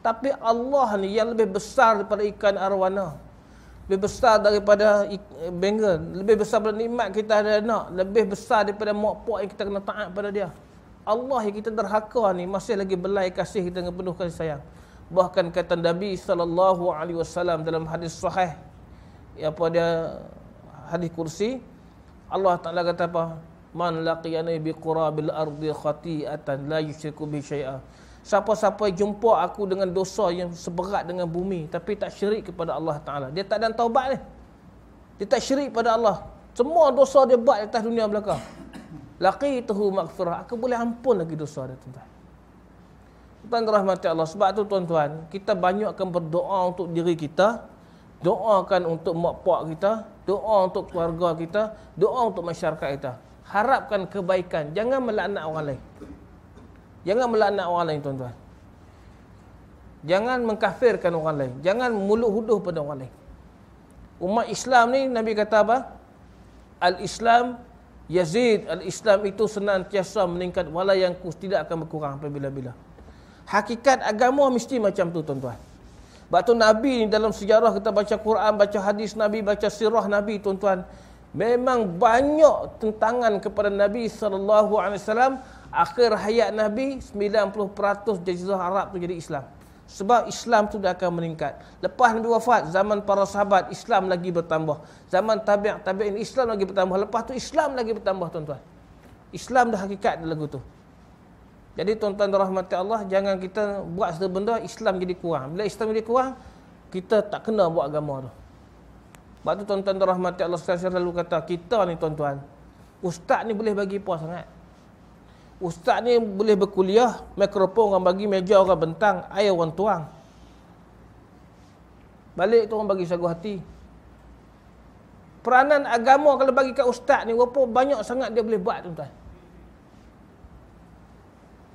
Tapi Allah ni yang lebih besar daripada ikan arwana, lebih besar daripada bengal, lebih besar daripada nikmat kita ada anak, lebih besar daripada mak pak yang kita kena taat pada dia. Allah yang kita derhaka ni masih lagi belai kasih kita dengan penuh kasih sayang. Bahkan kata Nabi SAW dalam hadis sahih, apa dia, hadis kursi, Allah Ta'ala kata apa? Man laqiyani biqurabil ardi khati'atan la yusyriku bi syai'a. Siapa-siapa jumpa aku dengan dosa yang seberat dengan bumi tapi tak syirik kepada Allah Ta'ala, dia tak ada taubat ni. Dia tak syirik pada Allah. Semua dosa dia buat atas dunia belaka. Laqituhu maghfirah. Aku boleh ampun lagi dosa dia tuan-tuan. Tuan rahmati Allah. Sebab tu tuan-tuan, kita banyakkan berdoa untuk diri kita, doakan untuk mak pak kita, doa untuk keluarga kita, doa untuk masyarakat kita. Harapkan kebaikan, jangan melaknat orang lain. Jangan melaknat orang lain tuan-tuan. Jangan mengkafirkan orang lain. Jangan mulut huduh pada orang lain. Umat Islam ni Nabi kata apa? Al-Islam yazid. Al-Islam itu senantiasa meningkat, wala yanqus, tidak akan berkurang apabila-bila. Hakikat agama mesti macam tu tuan-tuan. Sebab tu Nabi ni dalam sejarah kita baca Quran, baca hadis Nabi, baca sirah Nabi tuan-tuan, memang banyak tentangan kepada Nabi SAW. Akhir hayat Nabi 90% jazirah Arab tu jadi Islam. Sebab Islam tu dah akan meningkat. Lepas Nabi wafat, zaman para sahabat Islam lagi bertambah. Zaman tabi'in Islam lagi bertambah. Lepas tu Islam lagi bertambah tuan-tuan. Islam dah hakikat lagu tu. Jadi tuan-tuan rahmati Allah, jangan kita buat satu benda Islam jadi kurang. Bila Islam jadi kurang, kita tak kena buat agama tu. Sebab tu tuan-tuan rahmati Allah, saya selalu kata, kita ni tuan-tuan, ustaz ni boleh bagi apa sangat. Ustaz ni boleh berkuliah, mikrofon orang bagi, meja orang bentang, air orang tuang. Balik tu orang bagi sagu hati. Peranan agama kalau bagi kat ustaz ni, berapa banyak sangat dia boleh buat tuan-tuan.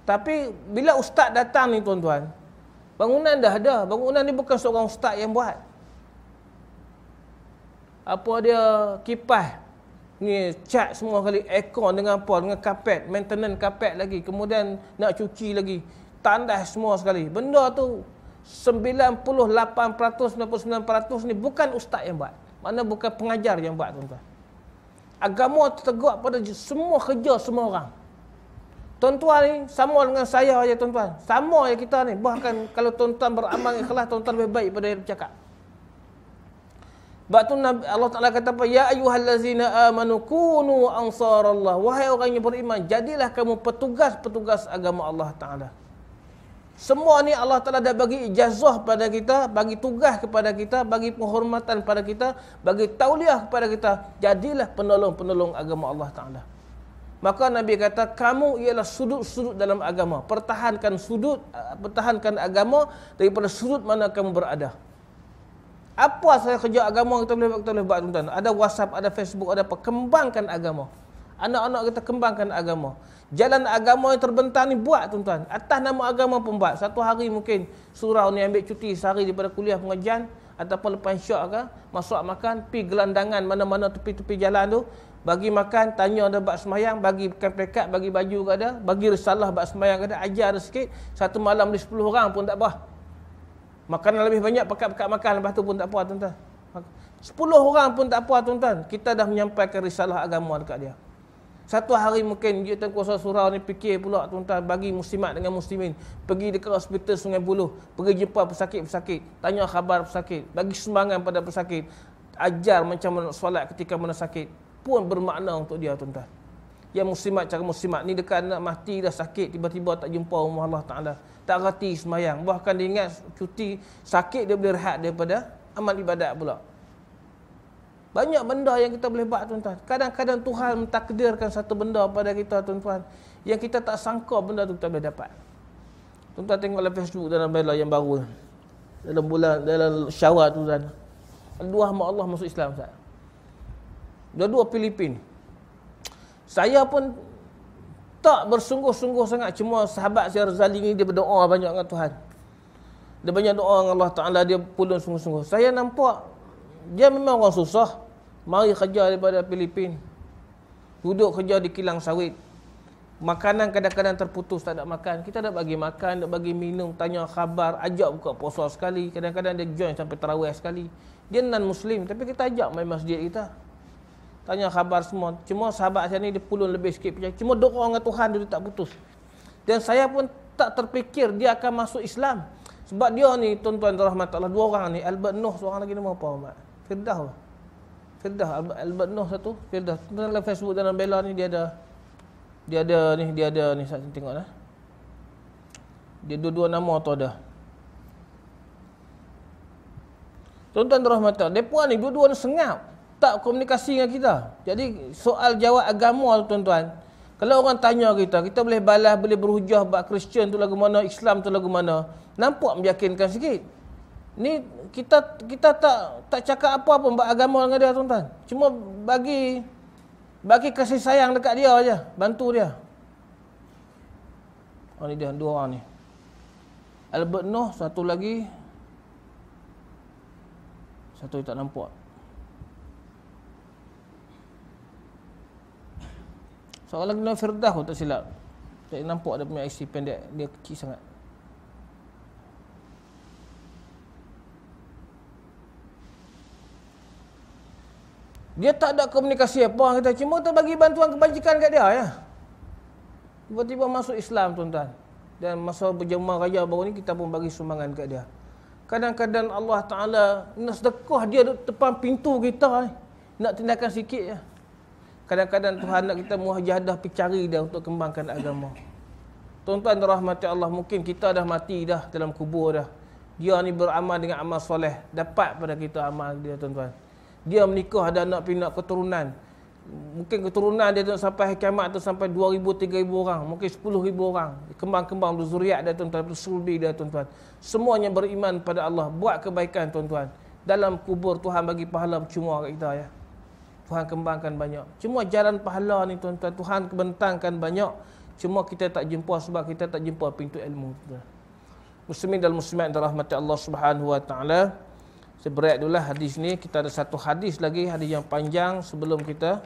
Tapi bila ustaz datang ni tuan-tuan, bangunan dah ada. Bangunan ni bukan seorang ustaz yang buat. Apa dia, kipas ni cat semua kali, aircon dengan apa, dengan kapet, maintenance kapet lagi, kemudian nak cuci lagi, tandas semua sekali. Benda tu 98%, 99% ni bukan ustaz yang buat. Mana bukan pengajar yang buat tuan-tuan. Agama tertegak pada semua kerja semua orang. Tuan-tuan ni sama dengan saya aja tuan-tuan. Sama aja kita ni. Bahkan kalau tuan-tuan beramal ikhlas, tuan-tuan lebih baik pada yang bercakap. Sebab tu Allah Ta'ala kata apa? Ya ayyuhallazina amanu kunu ansarallah. Wahai orang yang beriman, jadilah kamu petugas-petugas agama Allah Ta'ala. Semua ni Allah Ta'ala dah bagi ijazah pada kita, bagi tugas kepada kita, bagi penghormatan pada kita, bagi tauliah kepada kita. Jadilah penolong-penolong agama Allah Ta'ala. Maka Nabi kata, kamu ialah sudut-sudut dalam agama. Pertahankan agama daripada sudut mana kamu berada. Apa saya kerja agama kita boleh buat tuan-tuan? Ada WhatsApp, ada Facebook, ada apa? Kembangkan agama. Anak-anak kita kembangkan agama. Jalan agama yang terbentang ni buat tuan-tuan. Atas nama agama pun buat. Satu hari mungkin surau ni ambil cuti sehari daripada kuliah pengajian ataupun lepas syak ke, masuk makan, pi gelandangan mana-mana tepi-tepi jalan tu, bagi makan, tanya ada bab semayang, bagi pekat, bagi baju ke ada, bagi risalah bab semayang ke ada, ajar sikit. Satu malam boleh 10 orang pun tak apa. Makanan lebih banyak, pekat-pekat makan lepas tu pun tak apa tuan-tuan. 10 orang pun tak apa tuan-tuan. Kita dah menyampaikan risalah agama dekat dia. Satu hari mungkin dia kuasa surau ni fikir pula tuan-tuan, bagi muslimat dengan muslimin, pergi dekat hospital Sungai Buloh, pergi jumpa pesakit-pesakit, tanya khabar pesakit, bagi sumbangan pada pesakit, ajar macam mana solat ketika mana sakit, pun bermakna untuk dia tuan-tuan. Yang muslimat cara muslimat ni dekat nak mati dah sakit, tiba-tiba tak jumpa rumah Allah Ta'ala, tak reti semayang, bahkan dia ingat cuti sakit dia boleh rehat daripada amal ibadat pula. Banyak benda yang kita boleh buat tuan-tuan. Kadang-kadang Tuhan mentakdirkan satu benda pada kita tuan-tuan, yang kita tak sangka benda tu kita boleh dapat. Tuan-tuan tengoklah Facebook dalam bela yang baru, dalam Syawal tu tuan, dua hamba Allah masuk Islam Ustaz. Dua-dua Filipin. Saya pun tak bersungguh-sungguh sangat, cuma sahabat saya Razali ni dia berdoa banyak dengan Tuhan. Dia banyak doa dengan Allah Ta'ala, dia pulun sungguh-sungguh. Saya nampak dia memang orang susah. Mari kerja daripada Filipin, duduk kerja di kilang sawit. Makanan kadang-kadang terputus, tak ada makan. Kita dah bagi makan, dah bagi minum, tanya khabar, ajak buka puasa sekali. Kadang-kadang dia join sampai tarawih sekali. Dia non-Muslim, tapi kita ajak main masjid kita, tanya khabar semua. Cuma sahabat saya ni dia pulun lebih sikit percaya. Cuma doa dengan Tuhan dia tak putus. Dan saya pun tak terfikir dia akan masuk Islam. Sebab dia ni tuan-tuan rahmat Allah, dua orang ni, Albert Noh, seorang lagi nama apa Mak? Firdah Albert Noh satu, Firdah. Dalam Facebook dalam bela ni dia ada ni saya tengoklah. Dia dua-dua nama tu ada. Tuan-tuan rahmat Allah, depa ni dua-dua ni sengap, tak komunikasi dengan kita. Jadi soal jawab agama tuan-tuan, kalau orang tanya kita boleh balas, boleh berhujah bab Kristian tu lagu mana, Islam tu lagu mana, nampak meyakinkan sikit. Ni kita tak cakap apa pun bab agama dengan dia tuan-tuan. Cuma bagi kasih sayang dekat dia aja, bantu dia. Oh ni dia dua orang ni. Albert Noh, satu lagi, satu tak nampak. Seorang lagi nama Firdah tak silap. Saya nampak dia punya IC pendek, dia kecil sangat. Dia tak ada komunikasi apa kita, cuma kita bagi bantuan kebajikan kat dia ya. Tiba-tiba masuk Islam tuan-tuan. Dan masa berjemaah raya baru ni kita pun bagi sumbangan kat dia. Kadang-kadang Allah Ta'ala nak sedekah dia depan pintu kita ni, nak tindakan sikit je. Kadang-kadang Tuhan nak kita muhajadah pergi cari dia untuk kembangkan agama. Tuan-tuan rahmati Allah, mungkin kita dah mati dah dalam kubur dah. Dia ni beramal dengan amal soleh, dapat pada kita amal dia tuan-tuan. Dia menikah, ada anak pinak keturunan. Mungkin keturunan dia tu sampai kiamat tu sampai 2,000, 3,000 orang, mungkin 10,000 orang. Kembang-kembang berzuriat dia tuan-tuan, bersulbi dia tuan-tuan. Semuanya beriman pada Allah, buat kebaikan tuan-tuan. Dalam kubur Tuhan bagi pahala percuma kat kita ya. Tuhan kembangkan banyak. Cuma jalan pahala ni tuan-tuan, Tuhan kebentangkan banyak. Cuma kita tak jumpa sebab kita tak jumpa pintu ilmu. Muslimin dan muslimat dirahmati Allah Subhanahu wa taala. Saya berat dululah hadis ni. Kita ada satu hadis lagi, hadis yang panjang sebelum kita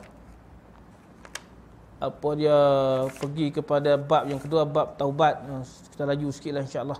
pergi kepada bab yang kedua, bab taubat. Kita laju sikitlah insya-Allah.